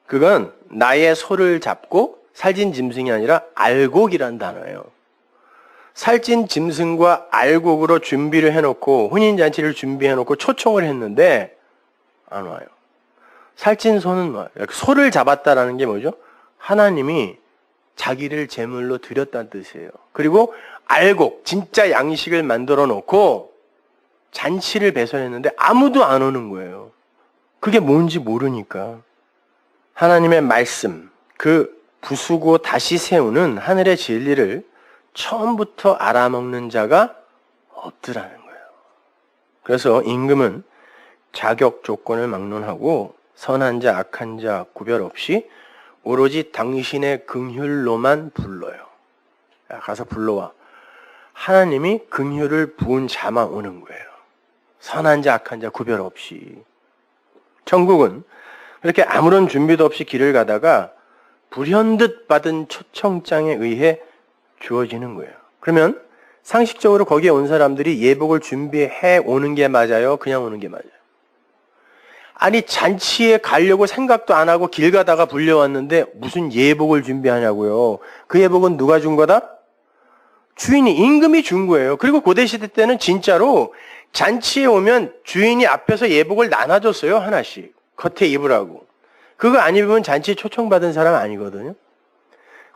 그건 나의 소를 잡고 살진 짐승이 아니라 알곡이란 단어예요. 살찐 짐승과 알곡으로 준비를 해놓고 혼인잔치를 준비해놓고 초청을 했는데 안 와요. 살찐 소는 뭐예요? 소를 잡았다라는 게 뭐죠? 하나님이 자기를 제물로 드렸다는 뜻이에요. 그리고 알곡, 진짜 양식을 만들어 놓고 잔치를 배설했는데 아무도 안 오는 거예요. 그게 뭔지 모르니까. 하나님의 말씀, 그 부수고 다시 세우는 하늘의 진리를 처음부터 알아먹는 자가 없더라는 거예요. 그래서 임금은 자격 조건을 막론하고 선한 자, 악한 자 구별 없이 오로지 당신의 긍휼로만 불러요. 야, 가서 불러와. 하나님이 긍휼을 부은 자만 오는 거예요. 선한 자, 악한 자 구별 없이. 천국은 그렇게 아무런 준비도 없이 길을 가다가 불현듯 받은 초청장에 의해 주어지는 거예요. 그러면 상식적으로 거기에 온 사람들이 예복을 준비해 오는 게 맞아요? 그냥 오는 게 맞아요? 아니, 잔치에 가려고 생각도 안 하고 길 가다가 불려왔는데 무슨 예복을 준비하냐고요. 그 예복은 누가 준 거다? 주인이, 임금이 준 거예요. 그리고 고대시대 때는 진짜로 잔치에 오면 주인이 앞에서 예복을 나눠줬어요. 하나씩. 겉에 입으라고. 그거 안 입으면 잔치에 초청받은 사람 아니거든요.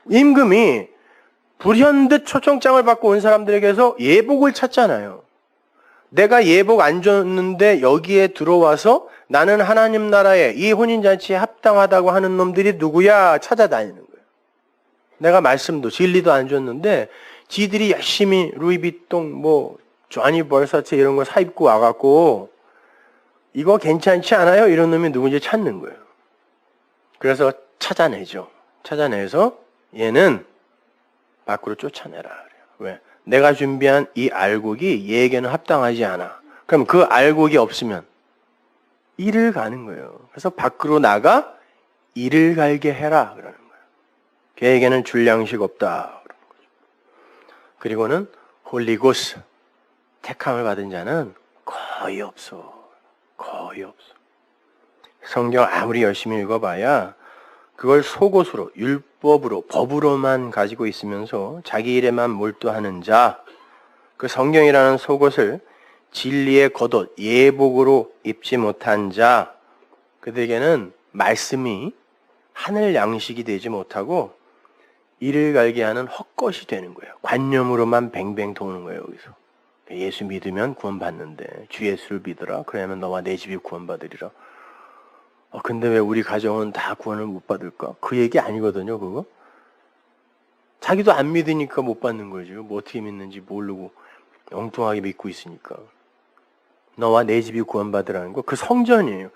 임금이 불현듯 초청장을 받고 온 사람들에게서 예복을 찾잖아요. 내가 예복 안 줬는데 여기에 들어와서 나는 하나님 나라에 이 혼인잔치에 합당하다고 하는 놈들이 누구야? 찾아다니는 거예요. 내가 말씀도 진리도 안 줬는데 지들이 열심히 루이비통 쟈니 벌사체 이런 거 사입고 와갖고 이거 괜찮지 않아요? 이런 놈이 누군지 찾는 거예요. 그래서 찾아내죠. 찾아내서 얘는 밖으로 쫓아내라 그래요. 왜? 내가 준비한 이 알곡이 얘에게는 합당하지 않아. 그럼 그 알곡이 없으면 이를 가는 거예요. 그래서 밖으로 나가 이를 갈게 해라 그러는 거예요. 걔에게는 줄 양식 없다 그러는 거죠. 그리고는 홀리고스, 택함을 받은 자는 거의 없어. 거의 없어. 성경 아무리 열심히 읽어봐야 그걸 속옷으로, 율법으로, 법으로만 가지고 있으면서 자기 일에만 몰두하는 자, 그 성경이라는 속옷을 진리의 겉옷, 예복으로 입지 못한 자, 그들에게는 말씀이 하늘 양식이 되지 못하고 이를 갈게 하는 헛것이 되는 거예요. 관념으로만 뱅뱅 도는 거예요, 여기서. 예수 믿으면 구원받는데 주 예수를 믿어라. 그러면 너와 내 집이 구원받으리라. 근데 왜 우리 가정은 다 구원을 못 받을까? 그 얘기 아니거든요, 그거. 자기도 안 믿으니까 못 받는 거죠. 뭐 어떻게 믿는지 모르고 엉뚱하게 믿고 있으니까. 너와 내 집이 구원받으라는 거, 그 성전이에요.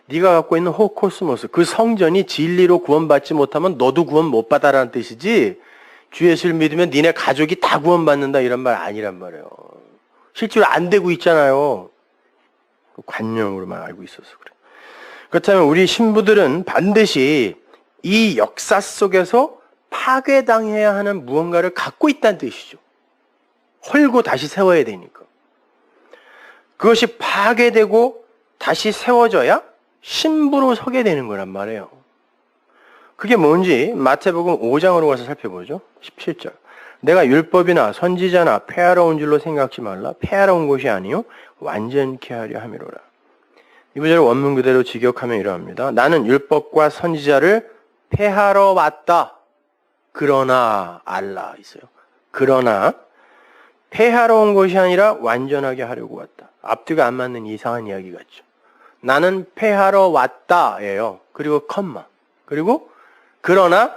네가 갖고 있는 호코스모스, 그 성전이 진리로 구원받지 못하면 너도 구원 못 받아라는 뜻이지, 주 예수를 믿으면 니네 가족이 다 구원받는다 이런 말 아니란 말이에요. 실제로 안 되고 있잖아요. 관념으로만 알고 있어서 그래. 그렇다면 우리 신부들은 반드시 이 역사 속에서 파괴당해야 하는 무언가를 갖고 있다는 뜻이죠. 헐고 다시 세워야 되니까. 그것이 파괴되고 다시 세워져야 신부로 서게 되는 거란 말이에요. 그게 뭔지 마태복음 5장으로 가서 살펴보죠. 17절. 내가 율법이나 선지자나 폐하러 온 줄로 생각지 말라. 폐하러 온 것이 아니요 완전케 하려 함이로라. 이 구절을 원문 그대로 직역하면 이러합니다. 나는 율법과 선지자를 폐하러 왔다. 그러나 알라 있어요. 그러나 폐하러 온 것이 아니라 완전하게 하려고 왔다. 앞뒤가 안 맞는 이상한 이야기 같죠. 나는 폐하러 왔다예요. 그리고 컴마. 그리고 그러나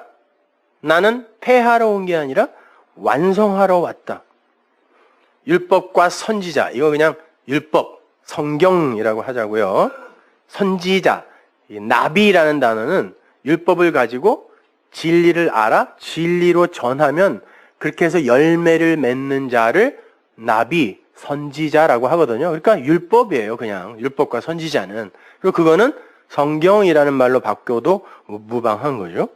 나는 폐하러 온 게 아니라 완성하러 왔다. 율법과 선지자, 이거 그냥 율법, 성경이라고 하자고요. 선지자, 나비라는 단어는 율법을 가지고 진리를 알아 진리로 전하면 그렇게 해서 열매를 맺는 자를 나비, 선지자라고 하거든요. 그러니까 율법이에요. 그냥 율법과 선지자는. 그리고 그거는 성경이라는 말로 바뀌어도 무방한 거죠.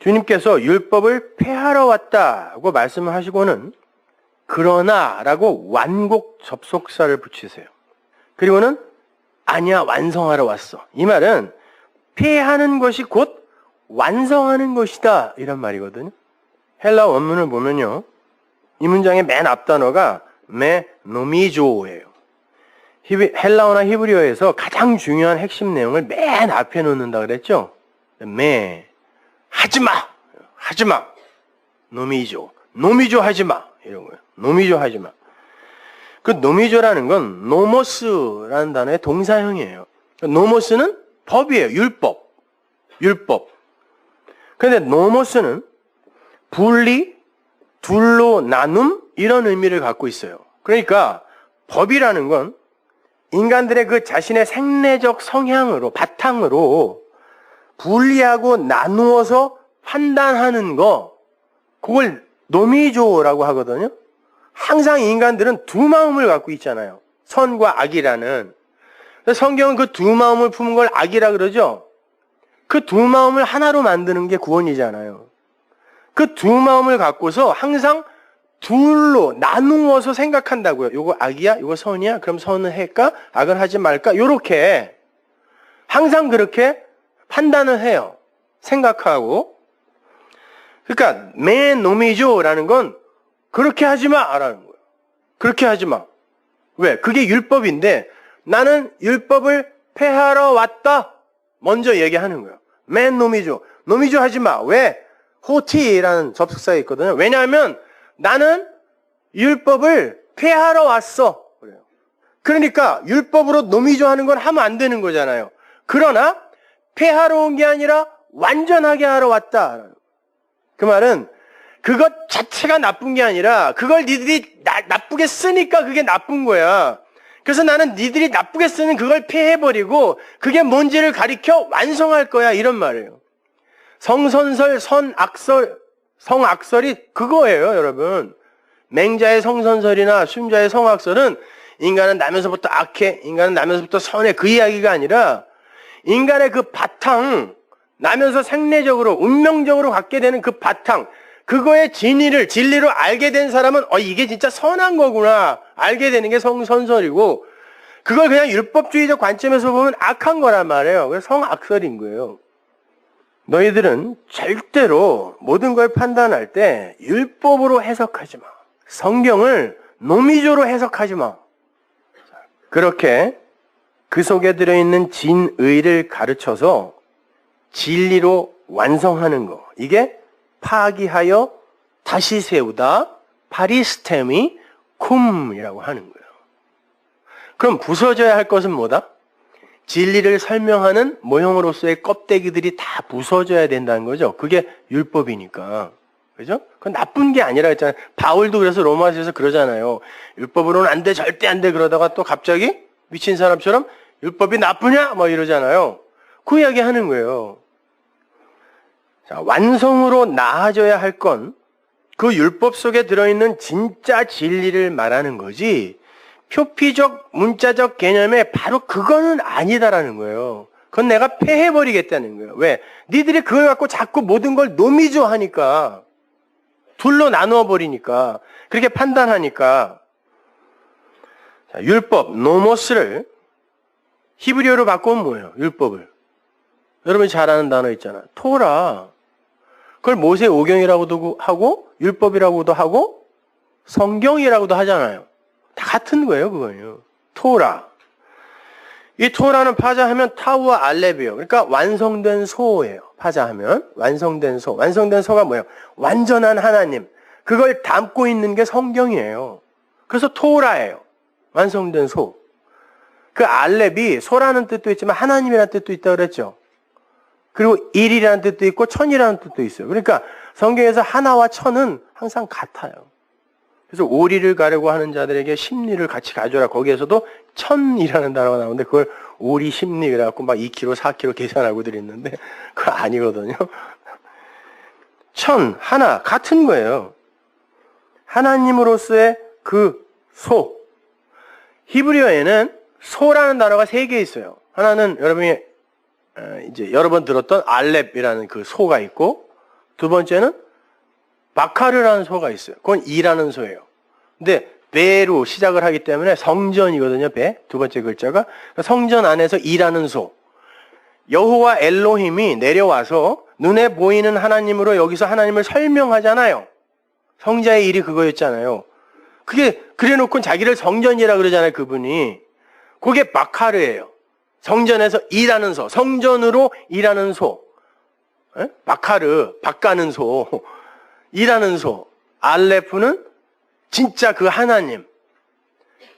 주님께서 율법을 폐하러 왔다고 말씀을 하시고는 그러나 라고 완곡 접속사를 붙이세요. 그리고는 아니야 완성하러 왔어. 이 말은 폐하는 것이 곧 완성하는 것이다 이런 말이거든요. 헬라 원문을 보면요. 이 문장의 맨 앞 단어가 노미조예요. 헬라어나 히브리어에서 가장 중요한 핵심 내용을 맨 앞에 놓는다 그랬죠. 하지마! 하지마. 노미조 하지마. 이런 거예요. 노미조 하지마. 그 노미조라는 건 노모스라는 단어의 동사형이에요. 노모스는 법이에요. 율법. 그런데 노모스는 분리, 둘로 나눔 이런 의미를 갖고 있어요. 그러니까 법이라는 건 인간들의 그 자신의 생내적 성향으로 바탕으로 분리하고 나누어서 판단하는 거, 그걸 노미조라고 하거든요. 항상 인간들은 두 마음을 갖고 있잖아요. 선과 악이라는. 성경은 그 두 마음을 품은 걸 악이라 그러죠. 그 두 마음을 하나로 만드는 게 구원이잖아요. 그 두 마음을 갖고서 항상 둘로 나누어서 생각한다고요. 요거 악이야? 요거 선이야? 그럼 선은 할까? 악은 하지 말까? 요렇게 항상 그렇게 판단을 해요. 생각하고. 그러니까 매노미조라는 건 그렇게 하지 마라는 거예요. 그렇게 하지 마. 왜? 그게 율법인데 나는 율법을 폐하러 왔다. 먼저 얘기하는 거예요. 매노미조. 노미조 하지 마. 왜? 호티라는 접속사가 있거든요. 왜냐하면 나는 율법을 폐하러 왔어. 그래요. 그러니까 율법으로 노미조 하는 건 하면 안 되는 거잖아요. 그러나 폐하러 온 게 아니라 완전하게 하러 왔다. 그 말은 그것 자체가 나쁜 게 아니라 그걸 니들이 나쁘게 쓰니까 그게 나쁜 거야. 그래서 나는 니들이 나쁘게 쓰는 그걸 폐해버리고 그게 뭔지를 가리켜 완성할 거야. 이런 말이에요. 성선설, 성악설이 그거예요, 여러분. 맹자의 성선설이나 순자의 성악설은 인간은 나면서부터 악해, 인간은 나면서부터 선해, 그 이야기가 아니라 인간의 그 바탕, 나면서 생내적으로, 운명적으로 갖게 되는 그 바탕, 그거의 진리로 알게 된 사람은 이게 진짜 선한 거구나 알게 되는 게 성선설이고, 그걸 그냥 율법주의적 관점에서 보면 악한 거란 말이에요. 그래서 성악설인 거예요. 너희들은 절대로 모든 걸 판단할 때 율법으로 해석하지 마. 성경을 노미조로 해석하지 마. 그렇게 그 속에 들어있는 진의를 가르쳐서 진리로 완성하는 거. 이게 파기하여 다시 세우다, 파리스테미 쿰이라고 하는 거예요. 그럼 부서져야 할 것은 뭐다? 진리를 설명하는 모형으로서의 껍데기들이 다 부서져야 된다는 거죠. 그게 율법이니까. 그죠? 그건 나쁜 게 아니라 했잖아요. 바울도 그래서 로마서에서 그러잖아요. 율법으로는 안 돼, 절대 안 돼. 그러다가 또 갑자기 미친 사람처럼 율법이 나쁘냐? 뭐 이러잖아요. 그 이야기 하는 거예요. 자, 완성으로 나아져야 할 건 그 율법 속에 들어있는 진짜 진리를 말하는 거지, 표피적, 문자적 개념에 바로 그거는 아니다라는 거예요. 그건 내가 폐해버리겠다는 거예요. 왜? 니들이 그걸 갖고 자꾸 모든 걸 노미조 하니까, 둘로 나누어 버리니까, 그렇게 판단하니까. 자, 율법, 노모스를 히브리어로 바꾸면 뭐예요? 율법을. 여러분이 잘 아는 단어 있잖아. 토라. 그걸 모세 오경이라고도 하고, 율법이라고도 하고, 성경이라고도 하잖아요. 다 같은 거예요, 그거예요. 토라. 이 토라는 파자하면 타우와 알렙이에요. 그러니까 완성된 소예요. 파자하면 완성된 소. 완성된 소가 뭐예요? 완전한 하나님. 그걸 담고 있는 게 성경이에요. 그래서 토라예요. 완성된 소. 그 알렙이 소라는 뜻도 있지만 하나님이라는 뜻도 있다고 그랬죠. 그리고 일이라는 뜻도 있고 천이라는 뜻도 있어요. 그러니까 성경에서 하나와 천은 항상 같아요. 그래서 오리를 가려고 하는 자들에게 십리를 같이 가져라. 거기에서도 천이라는 단어가 나오는데 그걸 오리 십리 그래갖고 막 2kg, 4kg 계산하고 드렸는데 그거 아니거든요. 천, 하나, 같은 거예요. 하나님으로서의 그 소. 히브리어에는 소라는 단어가 3개 있어요. 하나는 여러분이 이제 여러 번 들었던 알렙이라는 그 소가 있고, 두 번째는 바카르라는 소가 있어요. 그건 이라는 소예요. 근데 배로 시작을 하기 때문에 성전이거든요. 배. 두 번째 글자가. 성전 안에서 이라는 소. 여호와 엘로힘이 내려와서 눈에 보이는 하나님으로 여기서 하나님을 설명하잖아요. 성자의 일이 그거였잖아요. 그게 그래놓고 자기를 성전이라 그러잖아요. 그분이. 그게 바카르예요. 성전에서 일하는 소. 성전으로 일하는 소. 바카르, 박 가는 소, 일하는 소. 알레프는 진짜 그 하나님.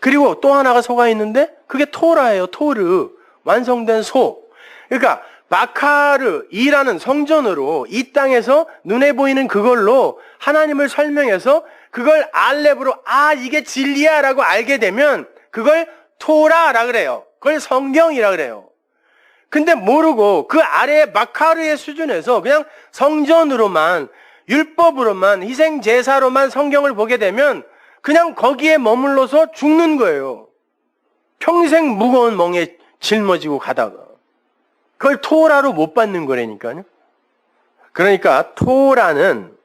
그리고 또 하나가 소가 있는데 그게 토라예요. 토르. 완성된 소. 그러니까 바카르, 일하는 성전으로 이 땅에서 눈에 보이는 그걸로 하나님을 설명해서 그걸 알렙으로 이게 진리야 라고 알게 되면 그걸 토라라 그래요. 그걸 성경이라 그래요. 근데 모르고 그 아래에 바카르의 수준에서 그냥 성전으로만, 율법으로만, 희생제사로만 성경을 보게 되면 그냥 거기에 머물러서 죽는 거예요. 평생 무거운 멍에 짊어지고 가다가. 그걸 토라로 못 받는 거라니까요. 그러니까 토라는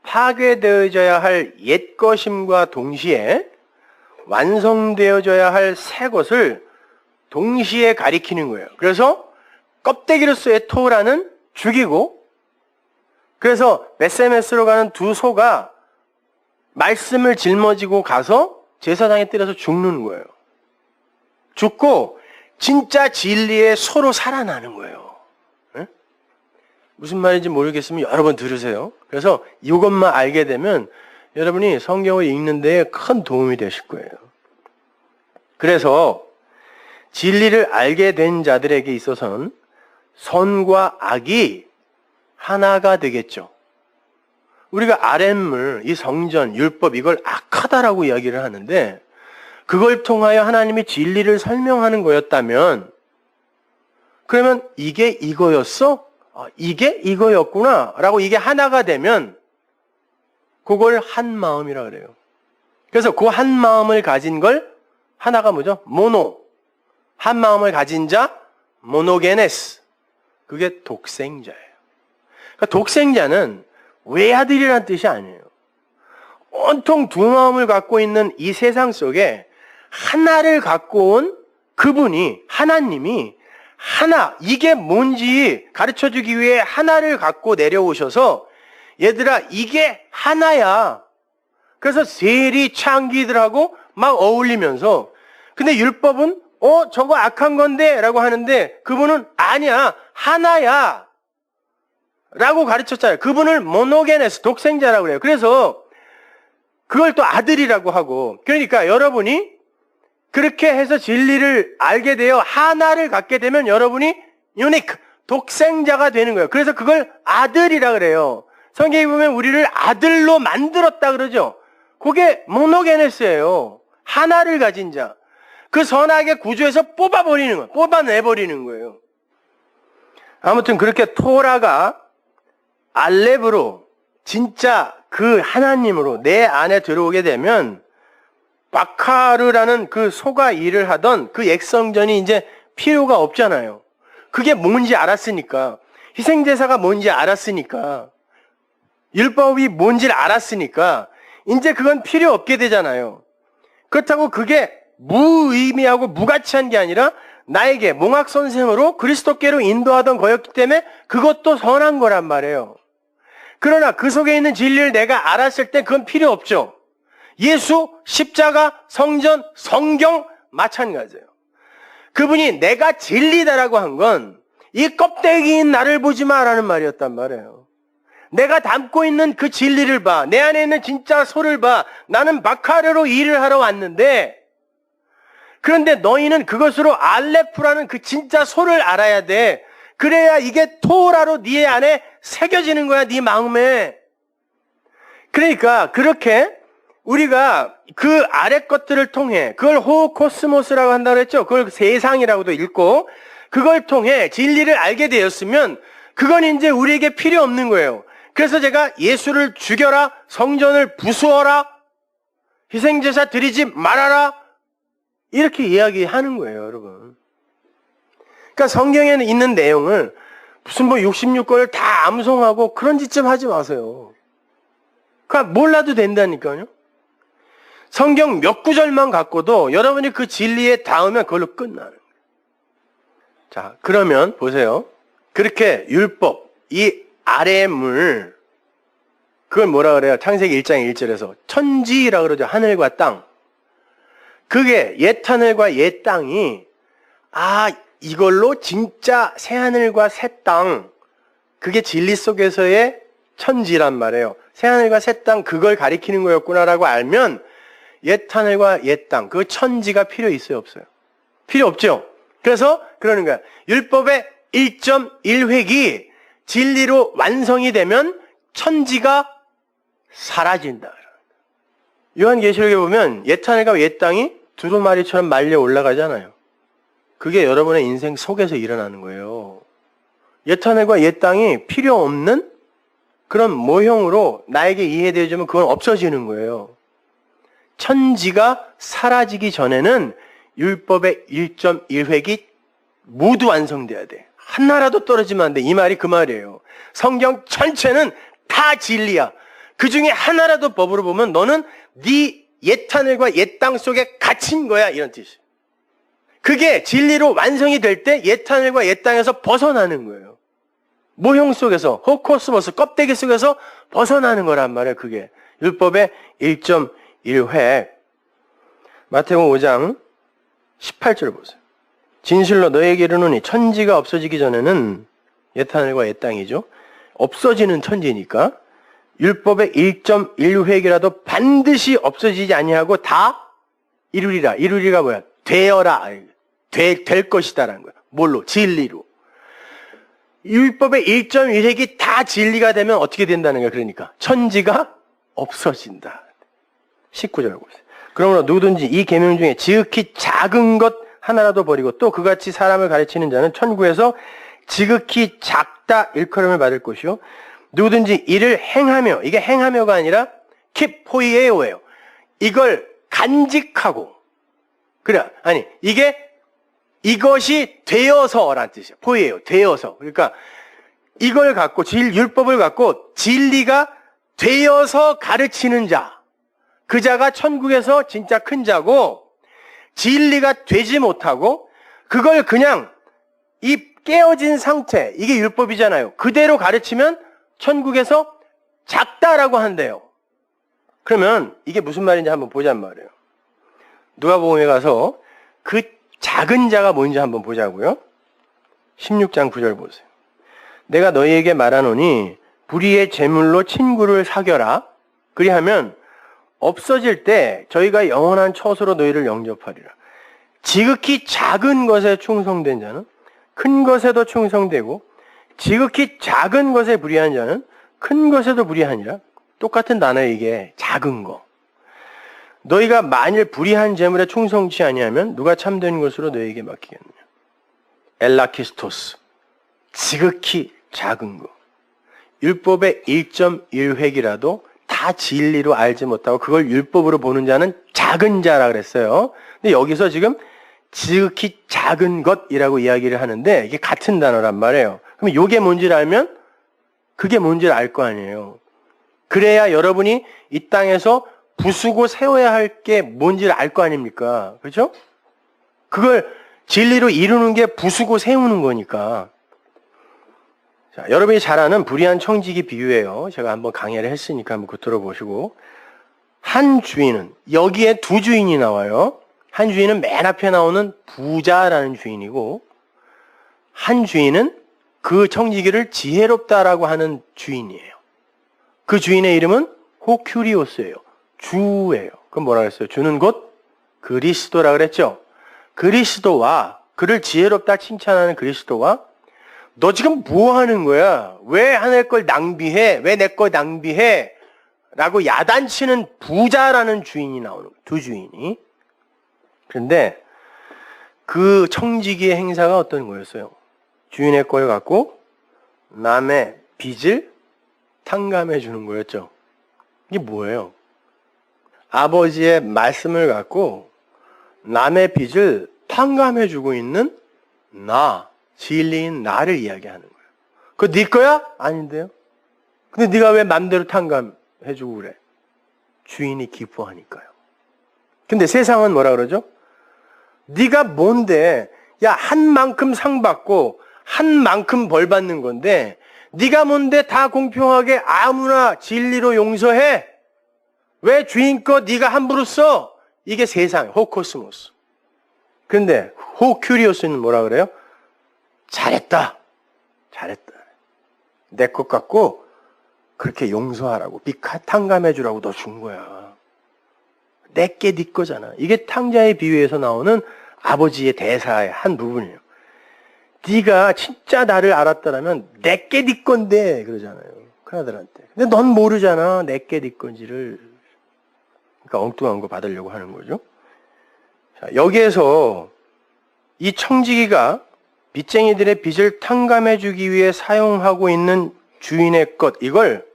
파괴되어져야 할 옛것임과 동시에 완성되어져야 할 새 것을 동시에 가리키는 거예요. 그래서 껍데기로서의 토라는 죽이고, 그래서 베세메스로 가는 두 소가 말씀을 짊어지고 가서 제사장에 때려서 죽는 거예요. 죽고 진짜 진리의 소로 살아나는 거예요. 네? 무슨 말인지 모르겠으면 여러 번 들으세요. 그래서 이것만 알게 되면 여러분이 성경을 읽는 데 큰 도움이 되실 거예요. 그래서 진리를 알게 된 자들에게 있어서는 선과 악이 하나가 되겠죠. 우리가 아랫물, 이 성전, 율법 이걸 악하다라고 이야기를 하는데 그걸 통하여 하나님이 진리를 설명하는 거였다면 그러면 이게 이거였어? 이게 이거였구나 라고 이게 하나가 되면 그걸 한 마음이라 그래요. 그래서 그 한 마음을 가진 걸 하나가 뭐죠? 모노. 한 마음을 가진 자, 모노게네스. 그게 독생자예요. 그러니까 독생자는 외아들이라는 뜻이 아니에요. 온통 두 마음을 갖고 있는 이 세상 속에 하나를 갖고 온 그분이, 하나님이 하나, 이게 뭔지 가르쳐주기 위해 하나를 갖고 내려오셔서 얘들아 이게 하나야. 그래서 세리 창기들하고 막 어울리면서 근데 율법은 저거 악한 건데 라고 하는데 그분은 아니야, 하나야 라고 가르쳤잖아요. 그분을 모노게네스, 독생자라고 그래요. 그래서 그걸 또 아들이라고 하고, 그러니까 여러분이 그렇게 해서 진리를 알게 되어 하나를 갖게 되면 여러분이 유니크, 독생자가 되는 거예요. 그래서 그걸 아들이라 그래요. 성경에 보면 우리를 아들로 만들었다 그러죠. 그게 모노게네스예요. 하나를 가진 자. 그 선악의 구조에서 뽑아버리는 거예요. 뽑아내버리는 거예요. 아무튼 그렇게 토라가 알렙으로 진짜 그 하나님으로 내 안에 들어오게 되면 바카르라는 그 소가 일을 하던 그 액성전이 이제 필요가 없잖아요. 그게 뭔지 알았으니까, 희생제사가 뭔지 알았으니까, 율법이 뭔지를 알았으니까 이제 그건 필요 없게 되잖아요. 그렇다고 그게 무의미하고 무가치한 게 아니라 나에게 몽학선생으로 그리스도께로 인도하던 거였기 때문에 그것도 선한 거란 말이에요. 그러나 그 속에 있는 진리를 내가 알았을 때 그건 필요 없죠. 예수, 십자가, 성전, 성경 마찬가지예요. 그분이 내가 진리다라고 한 건 이 껍데기인 나를 보지 마라는 말이었단 말이에요. 내가 담고 있는 그 진리를 봐. 내 안에 있는 진짜 소를 봐. 나는 바카르로 일을 하러 왔는데 그런데 너희는 그것으로 알레프라는 그 진짜 소를 알아야 돼. 그래야 이게 토라로 네 안에 새겨지는 거야, 네 마음에. 그러니까 그렇게 우리가 그 아래 것들을 통해, 그걸 호코스모스라고 한다고 했죠. 그걸 세상이라고도 읽고, 그걸 통해 진리를 알게 되었으면 그건 이제 우리에게 필요 없는 거예요. 그래서 제가 예수를 죽여라, 성전을 부수어라, 희생제사 드리지 말아라, 이렇게 이야기하는 거예요, 여러분. 그러니까 성경에 있는 내용을 무슨 66권을 다 암송하고 그런 짓 좀 하지 마세요. 그러니까 몰라도 된다니까요. 성경 몇 구절만 갖고도 여러분이 그 진리에 닿으면 그걸로 끝나는 거예요. 자, 그러면 보세요. 그렇게 율법, 이 아래의 물, 그걸 뭐라 그래요? 창세기 1장 1절에서 천지라 그러죠. 하늘과 땅. 그게 옛 하늘과 옛 땅이 이걸로 진짜 새 하늘과 새 땅, 그게 진리 속에서의 천지란 말이에요. 새하늘과 새 땅 그걸 가리키는 거였구나라고 알면 옛 하늘과 옛 땅, 그 천지가 필요 있어요, 없어요? 필요 없죠. 그래서 그러는 거야. 율법의 1.1획이 진리로 완성이 되면 천지가 사라진다. 요한계시록에 보면 옛 하늘과 옛 땅이 두루마리처럼 말려 올라가잖아요. 그게 여러분의 인생 속에서 일어나는 거예요. 옛 하늘과 옛 땅이 필요 없는 그런 모형으로 나에게 이해되어지면 그건 없어지는 거예요. 천지가 사라지기 전에는 율법의 1.1획이 모두 완성돼야 돼. 하나라도 떨어지면 안 돼. 이 말이 그 말이에요. 성경 전체는 다 진리야. 그 중에 하나라도 법으로 보면 너는 네 옛 하늘과 옛 땅 속에 갇힌 거야. 이런 뜻이에요. 그게 진리로 완성이 될 때 옛 하늘과 옛 땅에서 벗어나는 거예요. 모형 속에서, 호코스모스 껍데기 속에서 벗어나는 거란 말이에요. 그게 율법의 1.1획. 마태복음 5장 18절 보세요. 진실로 너에게 이르노니 천지가 없어지기 전에는 옛 하늘과 옛 땅이죠. 없어지는 천지니까 율법의 1.1획이라도 반드시 없어지지 아니하고 다 이루리라. 이루리가 뭐야? 되어라. 될 것이다라는 거야. 뭘로? 진리로. 율법의 1.1획이 다 진리가 되면 어떻게 된다는 거야? 그러니까 천지가 없어진다. 19절 보세요. 그러므로 누구든지 이 계명 중에 지극히 작은 것 하나라도 버리고 또 그같이 사람을 가르치는 자는 천국에서 지극히 작다 일컬음을 받을 것이요. 누구든지 이를 행하며, 이게 행하며가 아니라 keep poieo예요. 이걸 간직하고, 그래, 아니, 이것이 되어서라는 뜻이에요. 포이에요. 되어서. 그러니까 이걸 갖고, 율법을 갖고 진리가 되어서 가르치는 자. 그 자가 천국에서 진짜 큰 자고, 진리가 되지 못하고, 그걸 그냥 이 깨어진 상태, 이게 율법이잖아요. 그대로 가르치면 천국에서 작다라고 한대요. 그러면 이게 무슨 말인지 한번 보자는 말이에요. 누가복음에 가서 그 작은 자가 뭔지 한번 보자고요. 16장 9절 보세요. 내가 너희에게 말하노니 불의의 제물로 친구를 사겨라. 그리하면 없어질 때 저희가 영원한 처소로 너희를 영접하리라. 지극히 작은 것에 충성된 자는 큰 것에도 충성되고 지극히 작은 것에 불의한 자는 큰 것에도 불의하니라. 똑같은 단어예요. 이게 작은 거. 너희가 만일 불의한 재물에 충성치 아니하면 누가 참된 것으로 너희에게 맡기겠느냐. 엘라키스토스. 지극히 작은 거. 율법의 1.1획이라도 다 진리로 알지 못하고 그걸 율법으로 보는 자는 작은 자라 그랬어요. 근데 여기서 지금 지극히 작은 것이라고 이야기를 하는데 이게 같은 단어란 말이에요. 그럼 이게 뭔지를 알면 그게 뭔지를 알 거 아니에요. 그래야 여러분이 이 땅에서 부수고 세워야 할 게 뭔지를 알 거 아닙니까? 그렇죠? 그걸 진리로 이루는 게 부수고 세우는 거니까. 자, 여러분이 잘 아는 불의한 청지기 비유예요. 제가 한번 강의를 했으니까 한번 그거 들어보시고. 한 주인은, 여기에 두 주인이 나와요. 한 주인은 맨 앞에 나오는 부자라는 주인이고, 한 주인은 그 청지기를 지혜롭다라고 하는 주인이에요. 그 주인의 이름은 호큐리오스예요. 주예요. 그럼 뭐라 그랬어요? 주는 곧 그리스도라 그랬죠? 그리스도와, 그를 지혜롭다 칭찬하는 그리스도와 너 지금 뭐 하는 거야? 왜 하늘 걸 낭비해? 왜 내 걸 낭비해? 라고 야단치는 부자라는 주인이 나오는 거예요. 두 주인이. 그런데 그 청지기의 행사가 어떤 거였어요? 주인의 걸 갖고 남의 빚을 탕감해 주는 거였죠. 이게 뭐예요? 아버지의 말씀을 갖고 남의 빚을 탕감해 주고 있는 나, 진리인 나를 이야기하는 거예요. 그거 네 거야? 아닌데요? 근데 네가 왜 맘대로 탕감해 주고 그래? 주인이 기뻐하니까요. 근데 세상은 뭐라 그러죠? 네가 뭔데? 야, 한 만큼 상 받고 한 만큼 벌 받는 건데 네가 뭔데 다 공평하게 아무나 진리로 용서해? 왜 주인껏 네가 함부로 써? 이게 세상, 호코스모스. 그런데 호큐리오스는 뭐라 그래요? 잘했다. 잘했다. 내 것 같고 그렇게 용서하라고, 탕감해주라고 너 준 거야. 내게 네 거잖아. 이게 탕자의 비유에서 나오는 아버지의 대사의 한 부분이에요. 네가 진짜 나를 알았다라면 내게 네 건데 그러잖아요. 큰아들한테. 근데 넌 모르잖아. 내게 네 건지를. 그러니까 엉뚱한 거 받으려고 하는 거죠. 자, 여기에서 이 청지기가 빚쟁이들의 빚을 탕감해주기 위해 사용하고 있는 주인의 것, 이걸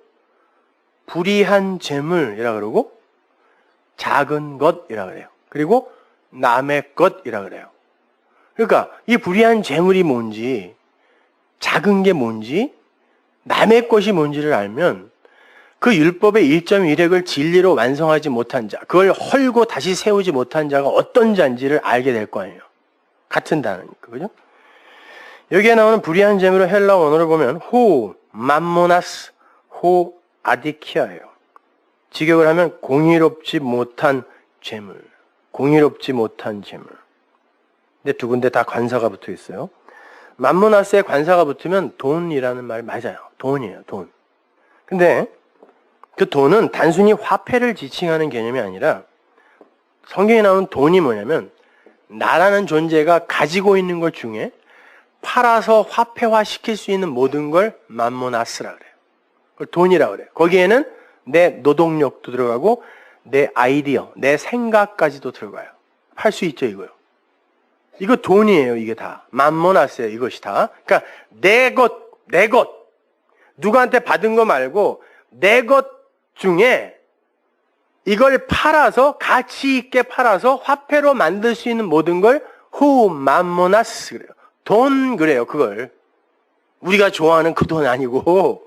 불의한 재물이라 그러고 작은 것이라 그래요. 그리고 남의 것이라 그래요. 그러니까 이 불의한 재물이 뭔지, 작은 게 뭔지, 남의 것이 뭔지를 알면 그 율법의 1.1획을 진리로 완성하지 못한 자, 그걸 헐고 다시 세우지 못한 자가 어떤 자인지를 알게 될 거 아니에요. 같은 단어니까, 그죠? 여기에 나오는 불의한 재물의 헬라 원어를 보면 호 맘모나스, 호 아디키아예요. 직역을 하면 공의롭지 못한 재물, 공의롭지 못한 재물. 근데 두 군데 다 관사가 붙어 있어요. 맘모나스에 관사가 붙으면 돈이라는 말 맞아요. 돈이에요, 돈. 근데 그 돈은 단순히 화폐를 지칭하는 개념이 아니라 성경에 나오는 돈이 뭐냐면 나라는 존재가 가지고 있는 것 중에 팔아서 화폐화 시킬 수 있는 모든 걸 맘모나스라 그래요. 그걸 돈이라 그래요. 거기에는 내 노동력도 들어가고 내 아이디어, 내 생각까지도 들어가요. 팔 수 있죠, 이거요. 이거 돈이에요, 이게 다. 맘모나스예요, 이것이 다. 그러니까 내 것. 누구한테 받은 거 말고 내 것 중에 이걸 팔아서, 가치 있게 팔아서 화폐로 만들 수 있는 모든 걸 후 맘모나스 그래요. 돈 그래요, 그걸. 우리가 좋아하는 그 돈 아니고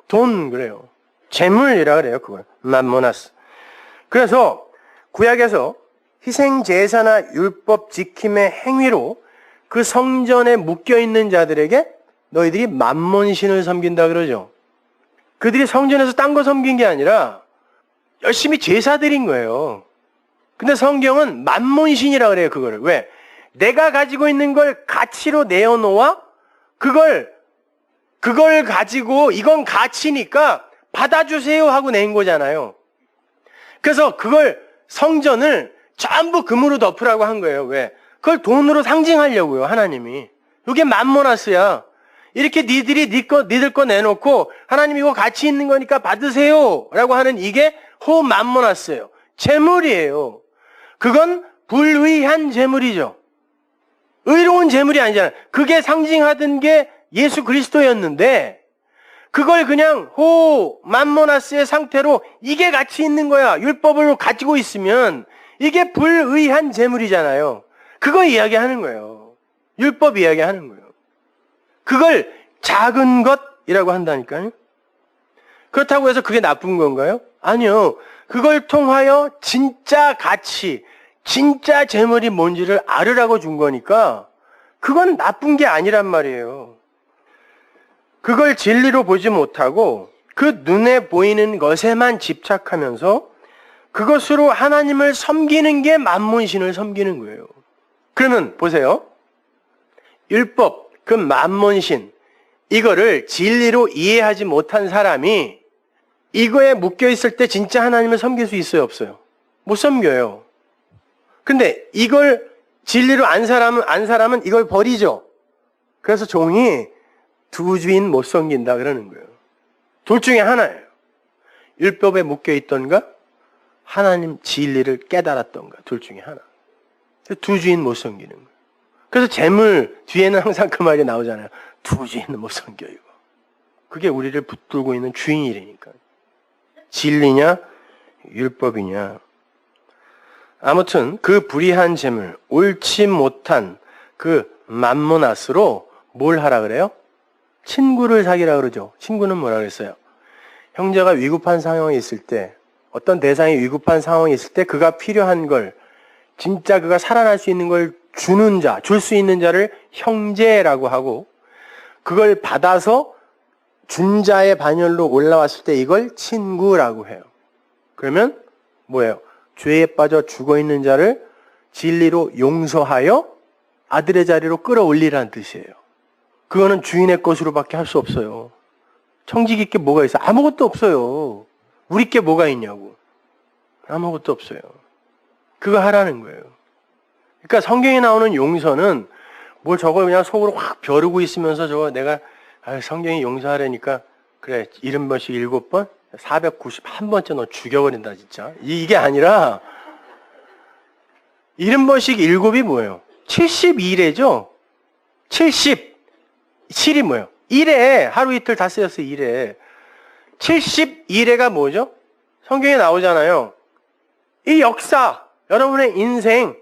돈 그래요. 재물이라 그래요, 그걸. 맘모나스. 그래서 구약에서 희생 제사나 율법 지킴의 행위로 그 성전에 묶여 있는 자들에게 너희들이 맘몬신을 섬긴다 그러죠. 그들이 성전에서 딴 거 섬긴 게 아니라 열심히 제사 드린 거예요. 근데 성경은 맘몬신이라 그래요, 그거를. 왜? 내가 가지고 있는 걸 가치로 내어놓아 그걸 가지고 이건 가치니까 받아주세요 하고 낸 거잖아요. 그래서 그걸 성전을 전부 금으로 덮으라고 한 거예요. 왜? 그걸 돈으로 상징하려고요, 하나님이. 이게 맘모나스야. 이렇게 니들 거 내놓고 하나님 이거 가치 있는 거니까 받으세요 라고 하는 이게 호 맘모나스예요. 재물이에요. 그건 불의한 재물이죠. 의로운 재물이 아니잖아요. 그게 상징하던 게 예수 그리스도였는데 그걸 그냥 호 맘모나스의 상태로 이게 가치 있는 거야, 율법을 가지고 있으면 이게 불의한 재물이잖아요. 그거 이야기하는 거예요. 율법 이야기하는 거예요. 그걸 작은 것이라고 한다니까요. 그렇다고 해서 그게 나쁜 건가요? 아니요. 그걸 통하여 진짜 가치, 진짜 재물이 뭔지를 알으라고 준 거니까 그건 나쁜 게 아니란 말이에요. 그걸 진리로 보지 못하고 그 눈에 보이는 것에만 집착하면서 그것으로 하나님을 섬기는 게 맘몬신을 섬기는 거예요. 그러면 보세요. 율법, 그 맘몬신, 이거를 진리로 이해하지 못한 사람이 이거에 묶여 있을 때 진짜 하나님을 섬길 수 있어요, 없어요? 못 섬겨요. 근데 이걸 진리로 안 사람은 이걸 버리죠. 그래서 종이 두 주인 못 섬긴다 그러는 거예요. 둘 중에 하나예요. 율법에 묶여 있던가 하나님 진리를 깨달았던가, 둘 중에 하나. 두 주인 못 섬기는 거예요. 그래서 재물 뒤에는 항상 그 말이 나오잖아요. 두 주인은 못 섬겨, 이거. 그게 우리를 붙들고 있는 주인이라니까. 진리냐 율법이냐. 아무튼 그 불의한 재물, 옳지 못한 그 맘모나스로 뭘 하라 그래요? 친구를 사귀라 그러죠. 친구는 뭐라 그랬어요? 형제가 위급한 상황에 있을 때, 어떤 대상이 위급한 상황에 있을 때 그가 필요한 걸, 진짜 그가 살아날 수 있는 걸 주는 자, 줄 수 있는 자를 형제라고 하고, 그걸 받아서 준 자의 반열로 올라왔을 때 이걸 친구라고 해요. 그러면 뭐예요? 죄에 빠져 죽어있는 자를 진리로 용서하여 아들의 자리로 끌어올리라는 뜻이에요. 그거는 주인의 것으로밖에 할 수 없어요. 청지 깊게 뭐가 있어? 아무것도 없어요. 우리 게 뭐가 있냐고. 아무것도 없어요. 그거 하라는 거예요. 그러니까 성경에 나오는 용서는 뭘 저걸 그냥 속으로 확 벼르고 있으면서 저거 내가 성경이 용서하라니까 그래 70번씩 7번 491번째 너 죽여버린다 진짜. 이게 아니라 70번씩 7이 뭐예요? 72회죠? 70. 7이 뭐예요? 1회. 하루 이틀 다 쓰였어요. 1회. 71회가 뭐죠? 성경에 나오잖아요. 이 역사, 여러분의 인생,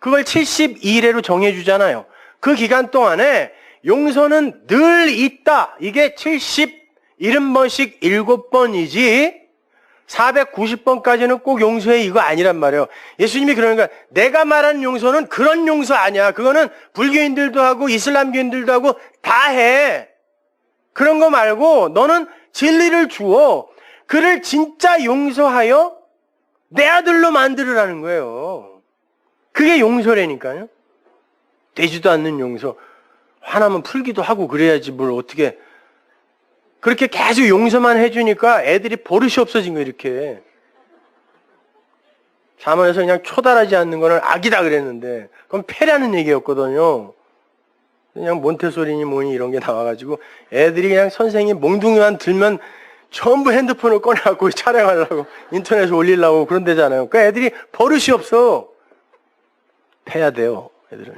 그걸 72회로 정해주잖아요. 그 기간 동안에 용서는 늘 있다. 이게 70번씩 7번이지 490번까지는 꼭 용서해 이거 아니란 말이에요. 예수님이 그러니까 내가 말하는 용서는 그런 용서 아니야. 그거는 불교인들도 하고 이슬람교인들도 하고 다 해. 그런 거 말고 너는 진리를 주어 그를 진짜 용서하여 내 아들로 만들으라는 거예요. 그게 용서라니까요. 되지도 않는 용서. 화나면 풀기도 하고 그래야지 뭘 어떻게. 그렇게 계속 용서만 해주니까 애들이 버릇이 없어진 거예요, 이렇게. 자문에서 그냥 초달하지 않는 거는 악이다 그랬는데, 그건 폐라는 얘기였거든요. 그냥 몬테소리니 뭐니 이런 게 나와가지고, 애들이 그냥 선생님 몽둥이만 들면 전부 핸드폰을 꺼내갖고 촬영하려고, 인터넷에 올리려고 그런 데잖아요. 그러니까 애들이 버릇이 없어. 패야 돼요, 애들은.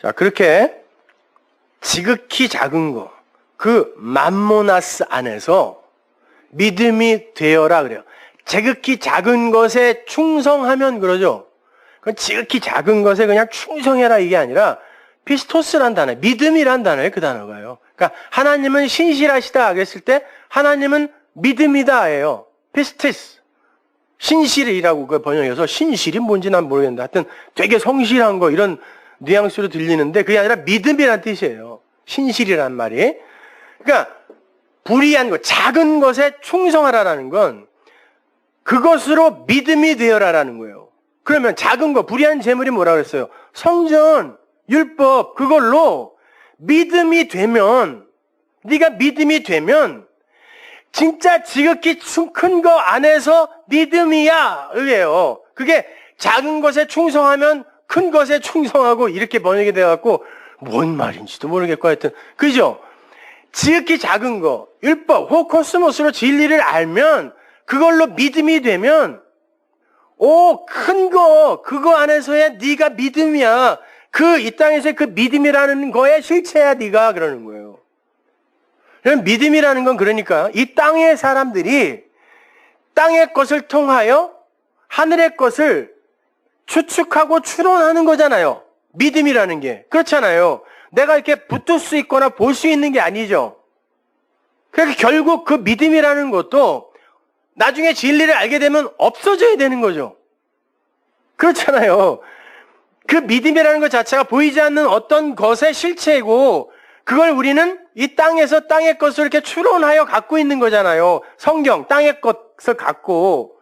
자, 그렇게, 지극히 작은 거, 그 맘모나스 안에서 믿음이 되어라 그래요. 지극히 작은 것에 충성하면 그러죠. 그건 지극히 작은 것에 그냥 충성해라 이게 아니라 피스토스란 단어, 믿음이란 단어예요. 그 단어가요. 그러니까 하나님은 신실하시다 그랬을 때 하나님은 믿음이다예요. 피스티스. 신실이라고 그 번역해서 신실이 뭔지 난 모르겠는데 하여튼 되게 성실한 거 이런 뉘앙스로 들리는데 그게 아니라 믿음이란 뜻이에요. 신실이란 말이. 그러니까 불이한 것, 작은 것에 충성하라라는 건 그것으로 믿음이 되어라라는 거예요. 그러면 작은 거, 불이한 재물이 뭐라 그랬어요? 성전, 율법, 그걸로 믿음이 되면, 네가 믿음이 되면 진짜 지극히 큰 거 안에서 믿음이야. 이게요. 그게 작은 것에 충성하면 큰 것에 충성하고 이렇게 번역이 돼갖고 뭔 말인지도 모르겠고 하여튼 그죠? 지극히 작은 거 율법 호코스모스로 진리를 알면 그걸로 믿음이 되면 큰 거 그거 안에서의 네가 믿음이야. 그 이 땅에서의 그 믿음이라는 거에 실체야 네가 그러는 거예요. 그럼 믿음이라는 건 그러니까 이 땅의 사람들이 땅의 것을 통하여 하늘의 것을 추측하고 추론하는 거잖아요. 믿음이라는 게. 그렇잖아요. 내가 이렇게 붙을 수 있거나 볼 수 있는 게 아니죠. 그러니까 결국 그 믿음이라는 것도 나중에 진리를 알게 되면 없어져야 되는 거죠. 그렇잖아요. 그 믿음이라는 것 자체가 보이지 않는 어떤 것의 실체이고 그걸 우리는 이 땅에서 땅의 것을 이렇게 추론하여 갖고 있는 거잖아요. 성경, 땅의 것을 갖고.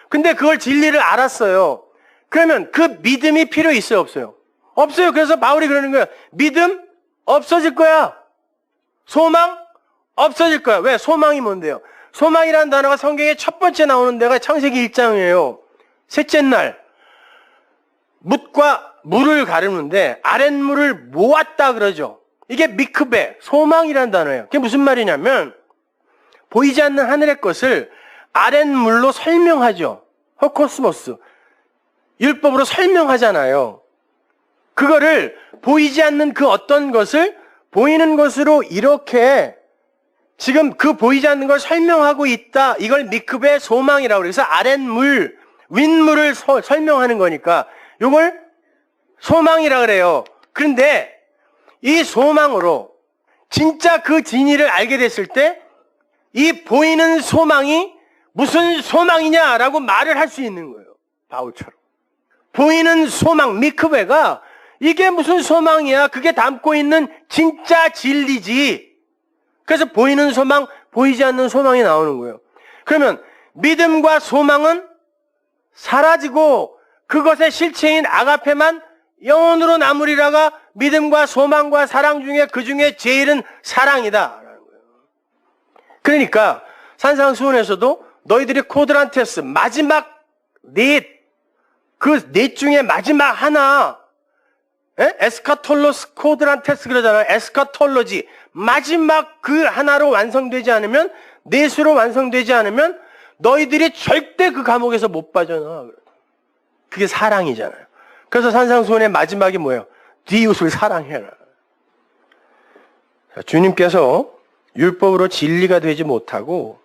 근데 그걸 진리를 알았어요. 그러면 그 믿음이 필요 있어요, 없어요? 없어요. 그래서 바울이 그러는 거예요. 믿음 없어질 거야. 소망 없어질 거야. 왜? 소망이 뭔데요? 소망이라는 단어가 성경에 첫 번째 나오는 데가 창세기 1장이에요. 셋째 날 뭇과 물을 가르는데 아랫물을 모았다 그러죠. 이게 미크베, 소망이라는 단어예요. 그게 무슨 말이냐면 보이지 않는 하늘의 것을 아랫물로 설명하죠. 호코스모스. 율법으로 설명하잖아요. 그거를 보이지 않는 그 어떤 것을 보이는 것으로 이렇게 지금 그 보이지 않는 걸 설명하고 있다. 이걸 미크베 소망이라고 그래서 아랫물, 윗물을 설명하는 거니까 이걸 소망이라 그래요. 그런데 이 소망으로 진짜 그 진리를 알게 됐을 때 이 보이는 소망이 무슨 소망이냐라고 말을 할 수 있는 거예요. 바울처럼. 보이는 소망, 미크베가 이게 무슨 소망이야? 그게 담고 있는 진짜 진리지. 그래서 보이는 소망, 보이지 않는 소망이 나오는 거예요. 그러면 믿음과 소망은 사라지고 그것의 실체인 아가페만 영원으로 남으리라가 믿음과 소망과 사랑 중에 그 중에 제일은 사랑이다. 그러니까 산상수훈에서도 너희들이 코드란테스 마지막 그 넷 중에 마지막 하나, 에스카톨로스 코드란테스 그러잖아요. 에스카톨로지 마지막 그 하나로 완성되지 않으면, 넷으로 완성되지 않으면 너희들이 절대 그 감옥에서 못 빠져나와. 그게 사랑이잖아요. 그래서 산상수훈의 마지막이 뭐예요? 네 이웃을 사랑해라. 주님께서 율법으로 진리가 되지 못하고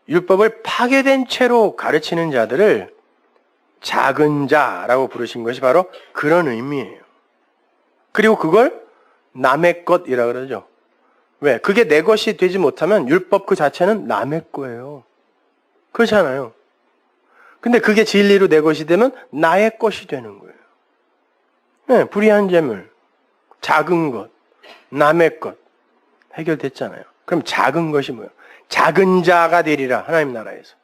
율법을 파괴된 채로 가르치는 자들을 작은 자라고 부르신 것이 바로 그런 의미예요. 그리고 그걸 남의 것이라 그러죠. 왜? 그게 내 것이 되지 못하면 율법 그 자체는 남의 거예요. 그렇잖아요. 근데 그게 진리로 내 것이 되면 나의 것이 되는 거예요. 네, 불의한 재물, 작은 것, 남의 것 해결됐잖아요. 그럼 작은 것이 뭐예요? 작은 자가 되리라, 하나님 나라에서.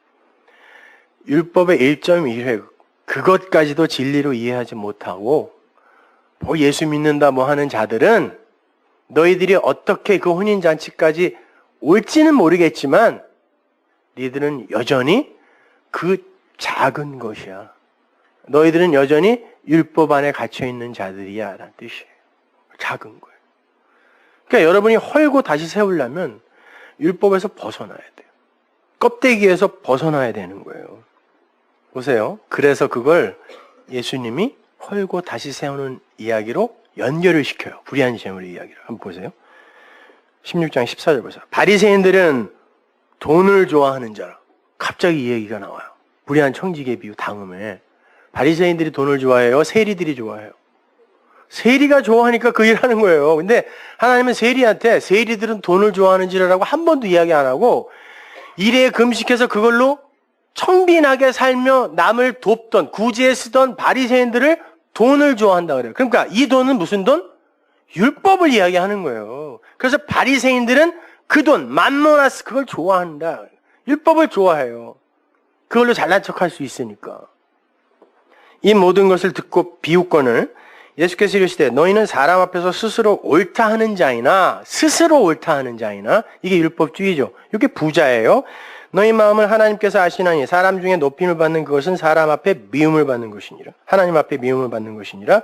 율법의 1.1회 그것까지도 진리로 이해하지 못하고 뭐 예수 믿는다 뭐 하는 자들은 너희들이 어떻게 그 혼인잔치까지 올지는 모르겠지만 너희들은 여전히 그 작은 것이야. 너희들은 여전히 율법 안에 갇혀있는 자들이야 라는 뜻이에요. 작은 거예요. 그러니까 여러분이 헐고 다시 세우려면 율법에서 벗어나야 돼요. 껍데기에서 벗어나야 되는 거예요. 보세요. 그래서 그걸 예수님이 헐고 다시 세우는 이야기로 연결을 시켜요. 불의한 재물의 이야기를. 한번 보세요. 16장 14절 보세요. 바리새인들은 돈을 좋아하는 자라. 갑자기 이 얘기가 나와요. 불의한 청지기의 비유 다음에. 바리새인들이 돈을 좋아해요? 세리들이 좋아해요? 세리가 좋아하니까 그 일 하는 거예요. 근데 하나님은 세리한테 세리들은 돈을 좋아하는지라고 한 번도 이야기 안 하고 일에 금식해서 그걸로 청빈하게 살며 남을 돕던 구제에 쓰던 바리새인들을 돈을 좋아한다 그래요. 그러니까 이 돈은 무슨 돈? 율법을 이야기하는 거예요. 그래서 바리새인들은 그 돈, 맘모나스 그걸 좋아한다. 율법을 좋아해요. 그걸로 잘난 척할 수 있으니까. 이 모든 것을 듣고 비웃거늘 예수께서 이르시되 너희는 사람 앞에서 스스로 옳다 하는 자이나 이게 율법주의죠. 이게 부자예요. 너희 마음을 하나님께서 아시나니 사람 중에 높임을 받는 그것은 사람 앞에 미움을 받는 것이니라. 하나님 앞에 미움을 받는 것이니라.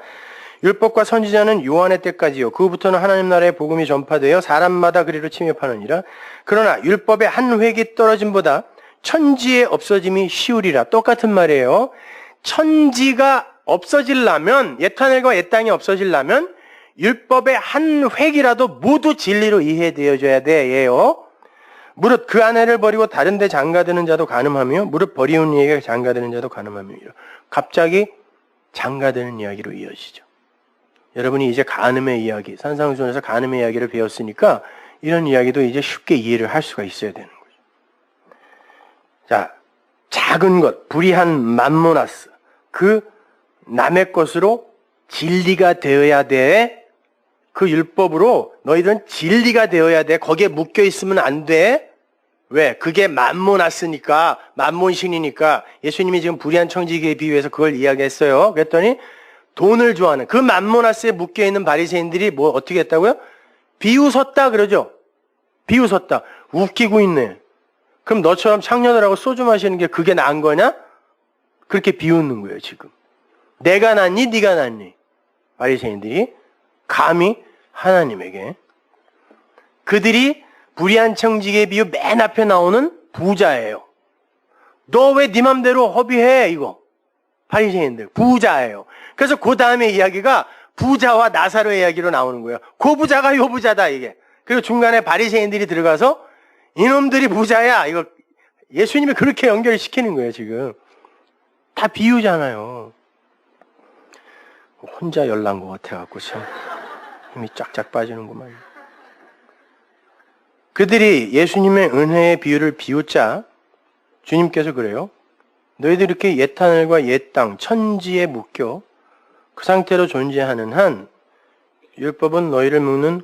율법과 선지자는 요한의 때까지요. 그후부터는 하나님 나라의 복음이 전파되어 사람마다 그리로 침입하느니라. 그러나 율법의 한 획이 떨어짐보다 천지의 없어짐이 쉬우리라. 똑같은 말이에요. 천지가 없어지려면, 옛하늘과 옛 땅이 없어지려면 율법의 한 획이라도 모두 진리로 이해되어져야 돼요. 무릇 그 아내를 버리고 다른 데 장가드는 자도 간음하며 무릇 버리운 이에게 장가드는 자도 간음하며. 갑자기 장가드는 이야기로 이어지죠. 여러분이 이제 간음의 이야기, 산상수훈에서 간음의 이야기를 배웠으니까 이런 이야기도 이제 쉽게 이해를 할 수가 있어야 되는 거죠. 자, 작은 것, 불의한 맘모나스, 그 남의 것으로 진리가 되어야 돼. 그 율법으로 너희들은 진리가 되어야 돼. 거기에 묶여 있으면 안 돼. 왜? 그게 맘모나스니까, 맘몬신이니까. 예수님이 지금 불의한 청지기에 비유해서 그걸 이야기했어요. 그랬더니 돈을 좋아하는 그 맘모나스에 묶여 있는 바리새인들이 뭐 어떻게 했다고요? 비웃었다 그러죠. 비웃었다. 웃기고 있네. 그럼 너처럼 창녀들하고 소주 마시는 게 그게 나은 거냐? 그렇게 비웃는 거예요, 지금. 내가 낫니? 네가 낫니? 바리새인들이 감히 하나님에게. 그들이 불의한 청지기의 비유 맨 앞에 나오는 부자예요. 너 왜 네 맘대로 허비해? 이거. 바리새인들 부자예요. 그래서 그 다음에 이야기가 부자와 나사로의 이야기로 나오는 거예요. 그 부자가 요 부자다 이게. 그리고 중간에 바리새인들이 들어가서 이놈들이 부자야. 이거 예수님이 그렇게 연결시키는 거예요, 지금. 다 비유잖아요. 혼자 열난 것 같아갖고 참 힘이 쫙쫙 빠지는구만. 그들이 예수님의 은혜의 비유를 비웃자 주님께서 그래요. 너희들 이렇게 옛 하늘과 옛 땅, 천지에 묶여 그 상태로 존재하는 한 율법은 너희를 묶는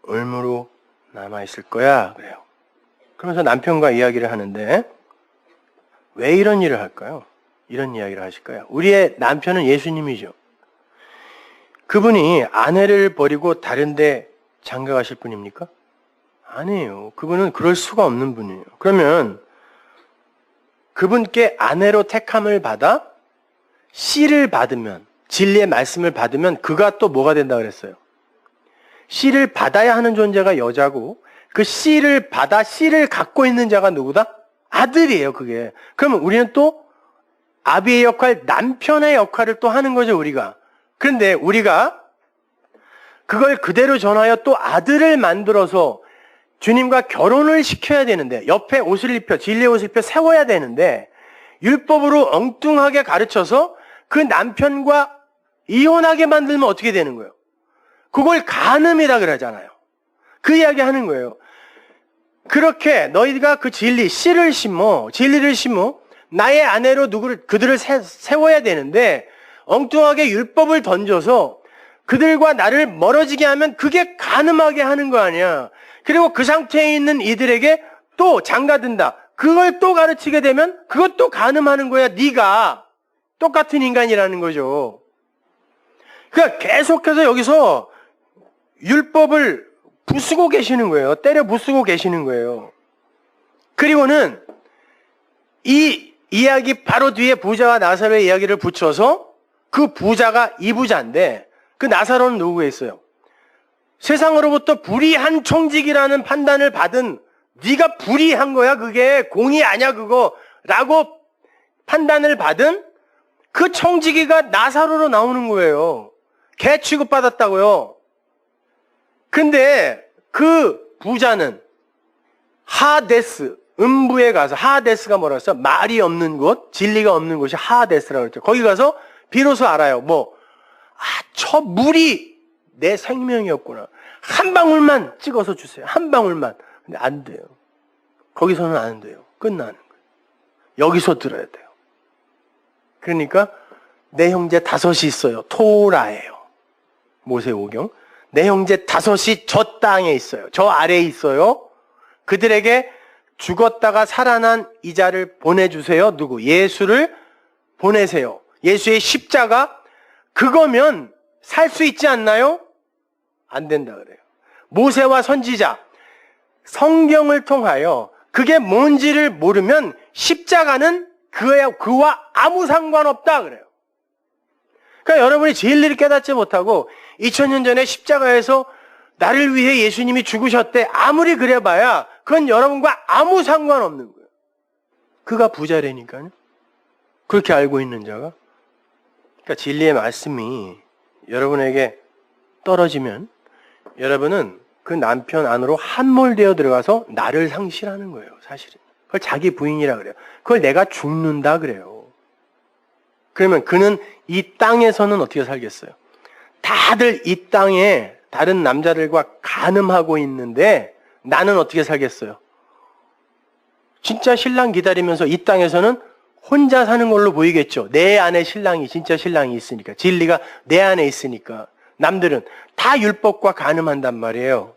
을무로 남아있을 거야. 그래요. 그러면서 남편과 이야기를 하는데 왜 이런 일을 할까요? 이런 이야기를 하실까요? 우리의 남편은 예수님이죠. 그분이 아내를 버리고 다른데 장가 가실 분입니까? 아니에요. 그분은 그럴 수가 없는 분이에요. 그러면 그분께 아내로 택함을 받아 씨를 받으면, 진리의 말씀을 받으면 그가 또 뭐가 된다 그랬어요? 씨를 받아야 하는 존재가 여자고 그 씨를 받아 씨를 갖고 있는 자가 누구다? 아들이에요, 그게. 그러면 우리는 또 아비의 역할, 남편의 역할을 또 하는 거죠, 우리가. 그런데 우리가 그걸 그대로 전하여 또 아들을 만들어서 주님과 결혼을 시켜야 되는데, 옆에 옷을 입혀, 진리의 옷을 입혀 세워야 되는데, 율법으로 엉뚱하게 가르쳐서 그 남편과 이혼하게 만들면 어떻게 되는 거예요? 그걸 간음이라 그러잖아요. 그 이야기 하는 거예요. 그렇게 너희가 그 진리, 씨를 심어, 진리를 심어, 나의 아내로 그들을 세워야 되는데, 엉뚱하게 율법을 던져서 그들과 나를 멀어지게 하면 그게 간음하게 하는 거 아니야. 그리고 그 상태에 있는 이들에게 또 장가든다. 그걸 또 가르치게 되면 그것도 간음하는 거야. 네가 똑같은 인간이라는 거죠. 그러니까 계속해서 여기서 율법을 부수고 계시는 거예요. 때려 부수고 계시는 거예요. 그리고는 이 이야기 바로 뒤에 부자와 나사로의 이야기를 붙여서 그 부자가 이 부자인데 그 나사로는 누구에 있어요? 세상으로부터 불의한 청직이라는 판단을 받은 네가 불의한 거야 그게 공의 아니야 그거 라고 판단을 받은 그 청지기가 나사로로 나오는 거예요. 개 취급받았다고요. 근데 그 부자는 하데스, 음부에 가서, 하데스가 뭐라고 했어? 말이 없는 곳, 진리가 없는 곳이 하데스라고 했죠. 거기 가서 비로소 알아요. 저 물이 내 생명이었구나. 한 방울만 찍어서 주세요. 한 방울만. 근데 안 돼요. 거기서는 안 돼요. 끝나는 거예요. 여기서 들어야 돼요. 그러니까 내 형제 5이 있어요. 토라예요. 모세오경. 내 형제 5이 저 땅에 있어요. 저 아래에 있어요. 그들에게 죽었다가 살아난 이자를 보내주세요. 누구? 예수를 보내세요. 예수의 십자가 그거면 살 수 있지 않나요? 안 된다 그래요. 모세와 선지자, 성경을 통하여 그게 뭔지를 모르면 십자가는 그와 아무 상관없다 그래요. 그러니까 여러분이 진리를 깨닫지 못하고 2000년 전에 십자가에서 나를 위해 예수님이 죽으셨대 아무리 그래봐야 그건 여러분과 아무 상관없는 거예요. 그가 부자라니까요. 그렇게 알고 있는 자가. 그러니까 진리의 말씀이 여러분에게 떨어지면 여러분은 그 남편 안으로 함몰되어 들어가서 나를 상실하는 거예요. 사실은. 그걸 자기 부인이라 그래요. 그걸 내가 죽는다 그래요. 그러면 그는 이 땅에서는 어떻게 살겠어요? 다들 이 땅에 다른 남자들과 간음하고 있는데 나는 어떻게 살겠어요? 진짜 신랑 기다리면서 이 땅에서는 혼자 사는 걸로 보이겠죠. 내 안에 신랑이 진짜 신랑이 있으니까. 진리가 내 안에 있으니까. 남들은 다 율법과 간음한단 말이에요.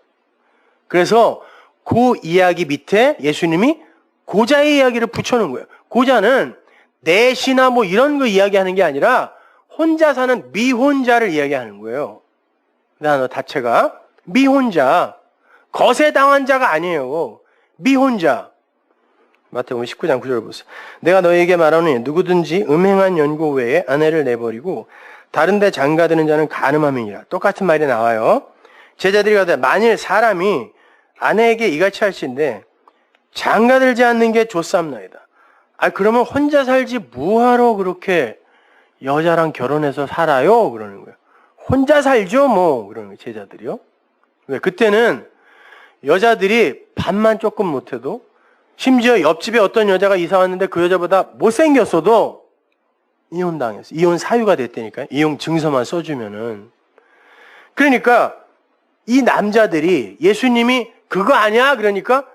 그래서 그 이야기 밑에 예수님이 고자의 이야기를 붙여놓은 거예요. 고자는 내시나 뭐 이런 거 이야기하는 게 아니라 혼자 사는 미혼자를 이야기하는 거예요. 그 단어 자체가 미혼자, 거세당한 자가 아니에요. 미혼자. 마태복음 19장 9절을 보세요. 내가 너희에게 말하노니 누구든지 음행한 연고 외에 아내를 내버리고 다른 데 장가드는 자는 간음함이니라. 똑같은 말이 나와요. 제자들이 가되 만일 사람이 아내에게 이같이 할지인데 장가들지 않는 게 좋사옵나이다. 그러면 혼자 살지 뭐하러 그렇게 여자랑 결혼해서 살아요? 그러는 거예요. 혼자 살죠 뭐 그러는 거예요. 제자들이요. 그때는 여자들이 밥만 조금 못해도 심지어 옆집에 어떤 여자가 이사 왔는데 그 여자보다 못생겼어도 이혼당했어. 이혼 사유가 됐다니까요. 이혼 증서만 써주면은. 그러니까 이 남자들이 예수님이 그거 아니야? 그러니까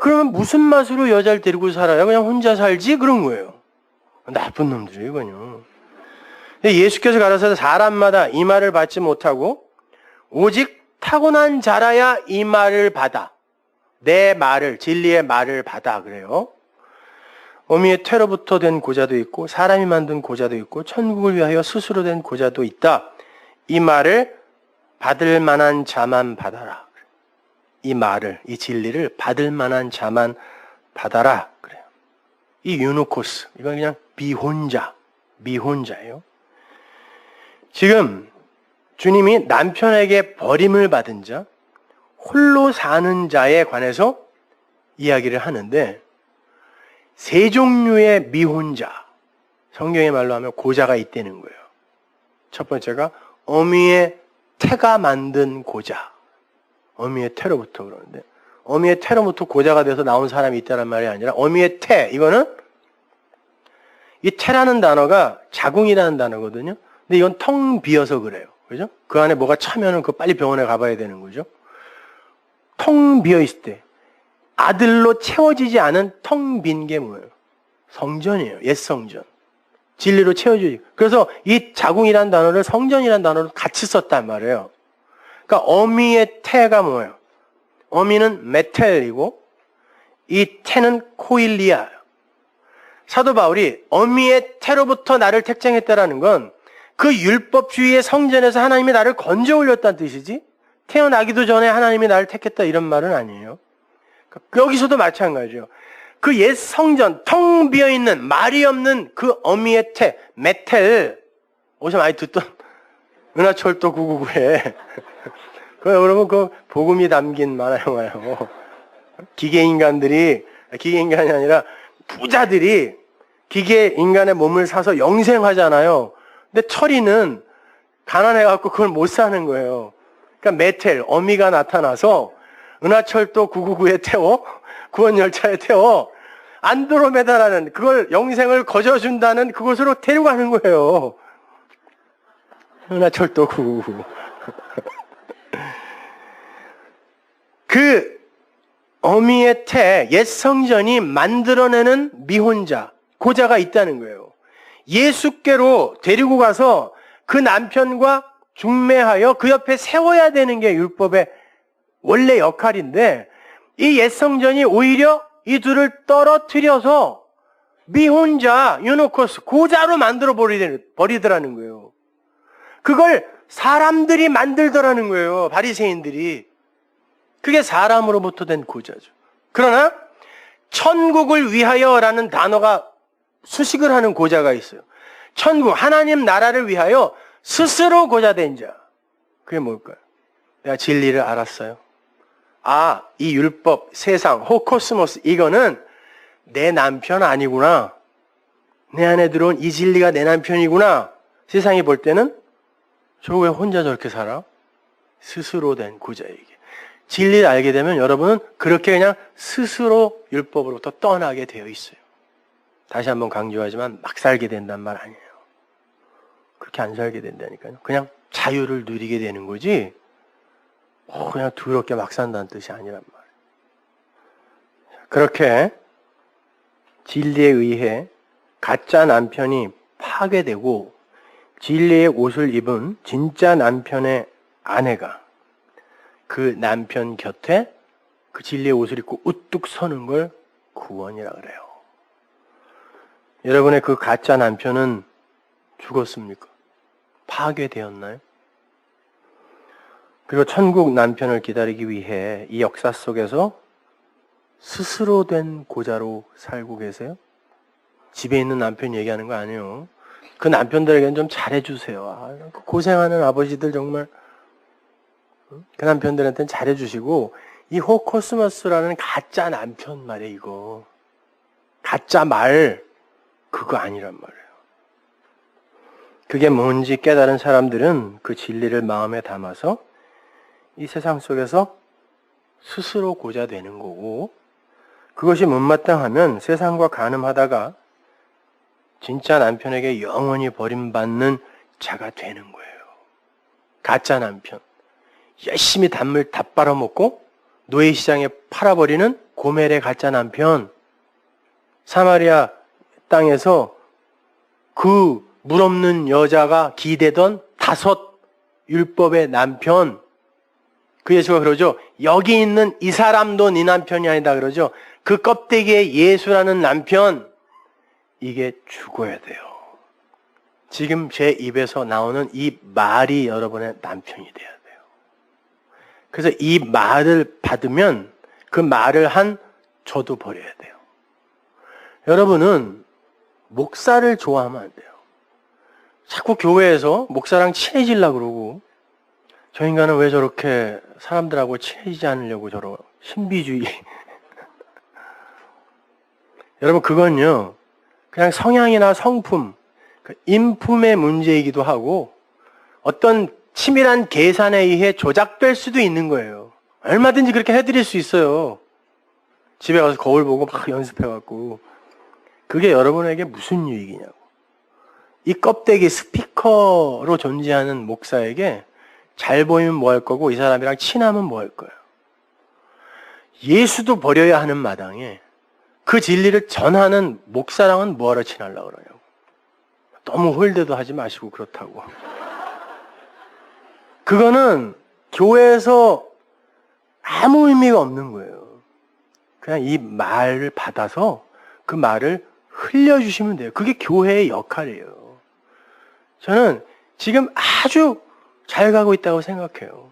그러면 무슨 맛으로 여자를 데리고 살아요? 그냥 혼자 살지? 그런 거예요. 나쁜 놈들이에요, 이건요. 예수께서 가라사대 사람마다 이 말을 받지 못하고 오직 타고난 자라야 이 말을 받아. 내 말을, 진리의 말을 받아. 그래요. 어미의 태로부터 된 고자도 있고 사람이 만든 고자도 있고 천국을 위하여 스스로 된 고자도 있다. 이 말을 받을 만한 자만 받아라. 이 말을, 이 진리를 받을 만한 자만 받아라. 그래요. 이 유노코스, 이건 그냥 미혼자예요. 지금 주님이 남편에게 버림을 받은 자, 홀로 사는 자에 관해서 이야기를 하는데, 세 종류의 미혼자, 성경의 말로 하면 고자가 있다는 거예요. 첫 번째가 어미의 태가 만든 고자. 어미의 태로부터 그러는데, 어미의 태로부터 고자가 돼서 나온 사람이 있다는 말이 아니라 어미의 태, 이거는 이 태라는 단어가 자궁이라는 단어거든요. 근데 이건 텅 비어서 그래요. 그죠? 그 안에 뭐가 차면은 그 빨리 병원에 가봐야 되는 거죠. 텅 비어 있을 때 아들로 채워지지 않은 텅 빈 게 뭐예요? 성전이에요. 옛 성전. 진리로 채워지지. 그래서 이 자궁이라는 단어를 성전이라는 단어를 같이 썼단 말이에요. 그러니까 어미의 태가 뭐예요? 어미는 메텔이고 이 태는 코일리아예요. 사도 바울이 어미의 태로부터 나를 택정했다라는 건 그 율법주의의 성전에서 하나님이 나를 건져 올렸다는 뜻이지, 태어나기도 전에 하나님이 나를 택했다 이런 말은 아니에요. 그러니까 여기서도 마찬가지예요. 그 옛 성전, 텅 비어있는 말이 없는 그 어미의 태, 메텔, 어디서 많이 듣던 은하철도 999에 그 여러분 그 복음이 담긴 만화 영화예요. 기계인간이 아니라 부자들이 기계인간의 몸을 사서 영생하잖아요. 근데 철이는 가난해갖고 그걸 못 사는 거예요. 그러니까 메텔, 어미가 나타나서 은하철도 999에 태워, 구원열차에 태워, 안드로메다라는 그걸 영생을 거저준다는 그곳으로 데려가는 거예요. 은하철도 999. 그 어미의 태, 옛 성전이 만들어내는 미혼자, 고자가 있다는 거예요. 예수께로 데리고 가서 그 남편과 중매하여 그 옆에 세워야 되는 게 율법의 원래 역할인데, 이 옛 성전이 오히려 이 둘을 떨어뜨려서 미혼자, 유노코스, 고자로 만들어 버리더라는 거예요. 그걸 사람들이 만들더라는 거예요. 바리새인들이. 그게 사람으로부터 된 고자죠. 그러나 천국을 위하여라는 단어가 수식을 하는 고자가 있어요. 천국, 하나님 나라를 위하여 스스로 고자된 자. 그게 뭘까요? 내가 진리를 알았어요. 아, 이 율법, 세상, 호코스모스, 이거는 내 남편 아니구나. 내 안에 들어온 이 진리가 내 남편이구나. 세상이 볼 때는 저 왜 혼자 저렇게 살아? 스스로 된 고자에게. 진리를 알게 되면 여러분은 그렇게 그냥 스스로 율법으로부터 떠나게 되어 있어요. 다시 한번 강조하지만 막 살게 된단 말 아니에요. 그렇게 안 살게 된다니까요. 그냥 자유를 누리게 되는 거지 그냥 더럽게 막 산다는 뜻이 아니란 말이에요. 그렇게 진리에 의해 가짜 남편이 파괴되고 진리의 옷을 입은 진짜 남편의 아내가 그 남편 곁에 그 진리의 옷을 입고 우뚝 서는 걸 구원이라 그래요. 여러분의 그 가짜 남편은 죽었습니까? 파괴되었나요? 그리고 천국 남편을 기다리기 위해 이 역사 속에서 스스로 된 고자로 살고 계세요? 집에 있는 남편 얘기하는 거 아니에요. 그 남편들에게는 좀 잘해주세요. 고생하는 아버지들 정말 그 남편들한테는 잘해주시고, 이 호코스모스라는 가짜 남편 말이에요. 이거 가짜 말 그거 아니란 말이에요. 그게 뭔지 깨달은 사람들은 그 진리를 마음에 담아서 이 세상 속에서 스스로 고자 되는 거고, 그것이 못마땅하면 세상과 간음하다가 진짜 남편에게 영원히 버림받는 자가 되는 거예요. 가짜 남편. 열심히 단물 다 빨아먹고 노예시장에 팔아버리는 고멜의 가짜 남편. 사마리아 땅에서 그 물 없는 여자가 기대던 5 율법의 남편. 그 예수가 그러죠. 여기 있는 이 사람도 네 남편이 아니다 그러죠. 그 껍데기에 예수라는 남편. 이게 죽어야 돼요. 지금 제 입에서 나오는 이 말이 여러분의 남편이 돼야 돼요. 그래서 이 말을 받으면 그 말을 한 저도 버려야 돼요. 여러분은 목사를 좋아하면 안 돼요. 자꾸 교회에서 목사랑 친해지려고 그러고, 저 인간은 왜 저렇게 사람들하고 친해지지 않으려고 저러 신비주의. 여러분, 그건요, 그냥 성향이나 성품, 인품의 문제이기도 하고, 어떤 치밀한 계산에 의해 조작될 수도 있는 거예요. 얼마든지 그렇게 해드릴 수 있어요. 집에 가서 거울 보고 막 연습해갖고. 그게 여러분에게 무슨 유익이냐고. 이 껍데기 스피커로 존재하는 목사에게 잘 보이면 뭐 할 거고, 이 사람이랑 친하면 뭐 할 거예요. 예수도 버려야 하는 마당에 그 진리를 전하는 목사랑은 뭐하러 친하려고 그러냐고. 너무 홀대도 하지 마시고 그렇다고. 그거는 교회에서 아무 의미가 없는 거예요. 그냥 이 말을 받아서 그 말을 흘려주시면 돼요. 그게 교회의 역할이에요. 저는 지금 아주 잘 가고 있다고 생각해요.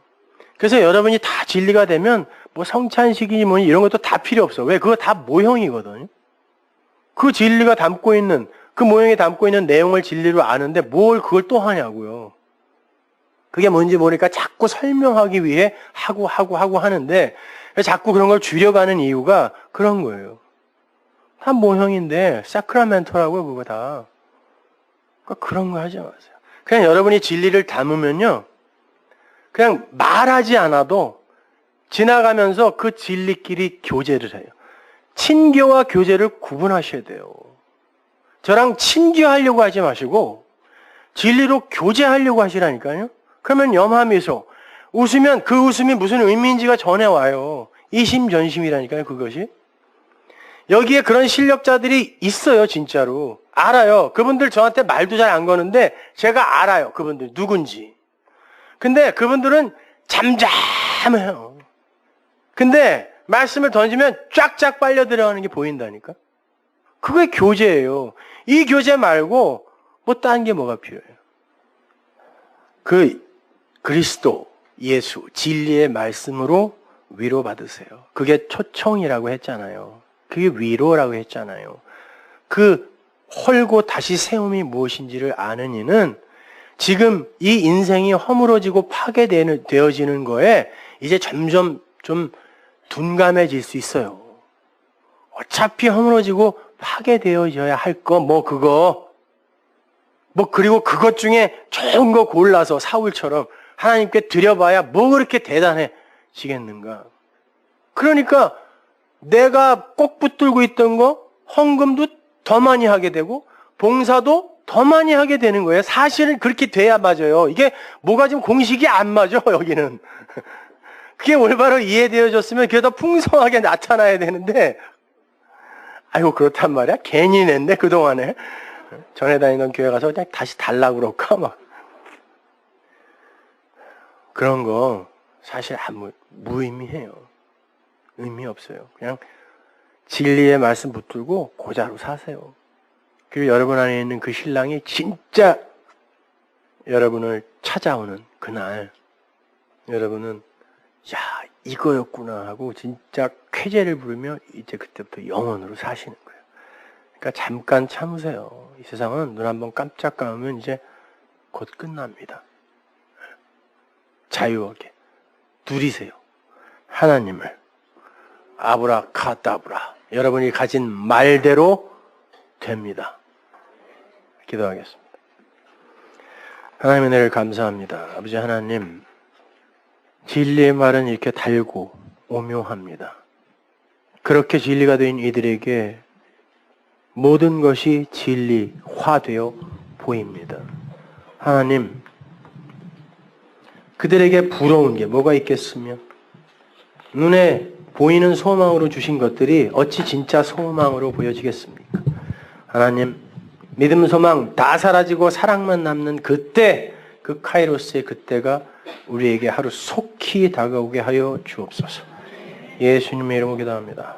그래서 여러분이 다 진리가 되면 뭐 성찬식이니 뭐니 이런 것도 다 필요 없어. 왜? 그거 다 모형이거든요. 그 진리가 담고 있는, 그 모형에 담고 있는 내용을 진리로 아는데 뭘 그걸 또 하냐고요. 그게 뭔지 모르니까 자꾸 설명하기 위해 하고 하는데 자꾸 그런 걸 줄여가는 이유가 그런 거예요. 다 모형인데 사크라멘토라고요, 그거 다. 그러니까 그런 거 하지 마세요. 그냥 여러분이 진리를 담으면요, 그냥 말하지 않아도 지나가면서 그 진리끼리 교제를 해요. 친교와 교제를 구분하셔야 돼요. 저랑 친교하려고 하지 마시고 진리로 교제하려고 하시라니까요. 그러면 염하미소, 웃으면 그 웃음이 무슨 의미인지가 전해와요. 이심전심이라니까요, 그것이. 여기에 그런 실력자들이 있어요, 진짜로. 알아요. 그분들 저한테 말도 잘 안 거는데 제가 알아요, 그분들 누군지. 근데 그분들은 잠잠해요. 근데 말씀을 던지면 쫙쫙 빨려 들어가는 게 보인다니까. 그게 교제예요. 이 교제 말고 뭐 딴 게 뭐가 필요해요. 그 그리스도, 예수, 진리의 말씀으로 위로받으세요. 그게 초청이라고 했잖아요. 그게 위로라고 했잖아요. 그 헐고 다시 세움이 무엇인지를 아는 이는 지금 이 인생이 허물어지고 파괴되어지는 거에 이제 점점 좀 둔감해질 수 있어요. 어차피 허물어지고 파괴되어져야 할 거, 그리고 그것 중에 좋은 거 골라서 사울처럼 하나님께 드려봐야 뭐 그렇게 대단해지겠는가. 그러니까 내가 꼭 붙들고 있던 거, 헌금도 더 많이 하게 되고 봉사도 더 많이 하게 되는 거예요. 사실은 그렇게 돼야 맞아요. 이게 뭐가 지금 공식이 안 맞아, 여기는. 그게 올바로 이해되어졌으면 그게 더 풍성하게 나타나야 되는데, 아이고 그렇단 말이야? 괜히 냈네 그동안에. 전에 다니던 교회 가서 그냥 다시 달라고 그럴까 막. 그런 거 사실 아무 무의미해요. 의미 없어요. 그냥 진리의 말씀 붙들고 고자로 사세요. 그리고 여러분 안에 있는 그 신랑이 진짜 여러분을 찾아오는 그날 여러분은 야 이거였구나 하고 진짜 쾌재를 부르며 이제 그때부터 영원으로 사시는 거예요. 그러니까 잠깐 참으세요. 이 세상은 눈 한번 깜짝 감으면 이제 곧 끝납니다. 자유하게 누리세요. 하나님을 아브라카다브라 여러분이 가진 말대로 됩니다. 기도하겠습니다. 하나님의 은혜를 감사합니다. 아버지 하나님, 진리의 말은 이렇게 달고 오묘합니다. 그렇게 진리가 된 이들에게 모든 것이 진리화되어 보입니다. 하나님, 그들에게 부러운 게 뭐가 있겠으며 눈에 보이는 소망으로 주신 것들이 어찌 진짜 소망으로 보여지겠습니까? 하나님, 믿음, 소망 다 사라지고 사랑만 남는 그때, 그 카이로스의 그때가 우리에게 하루 속히 다가오게 하여 주옵소서. 예수님의 이름으로 기도합니다.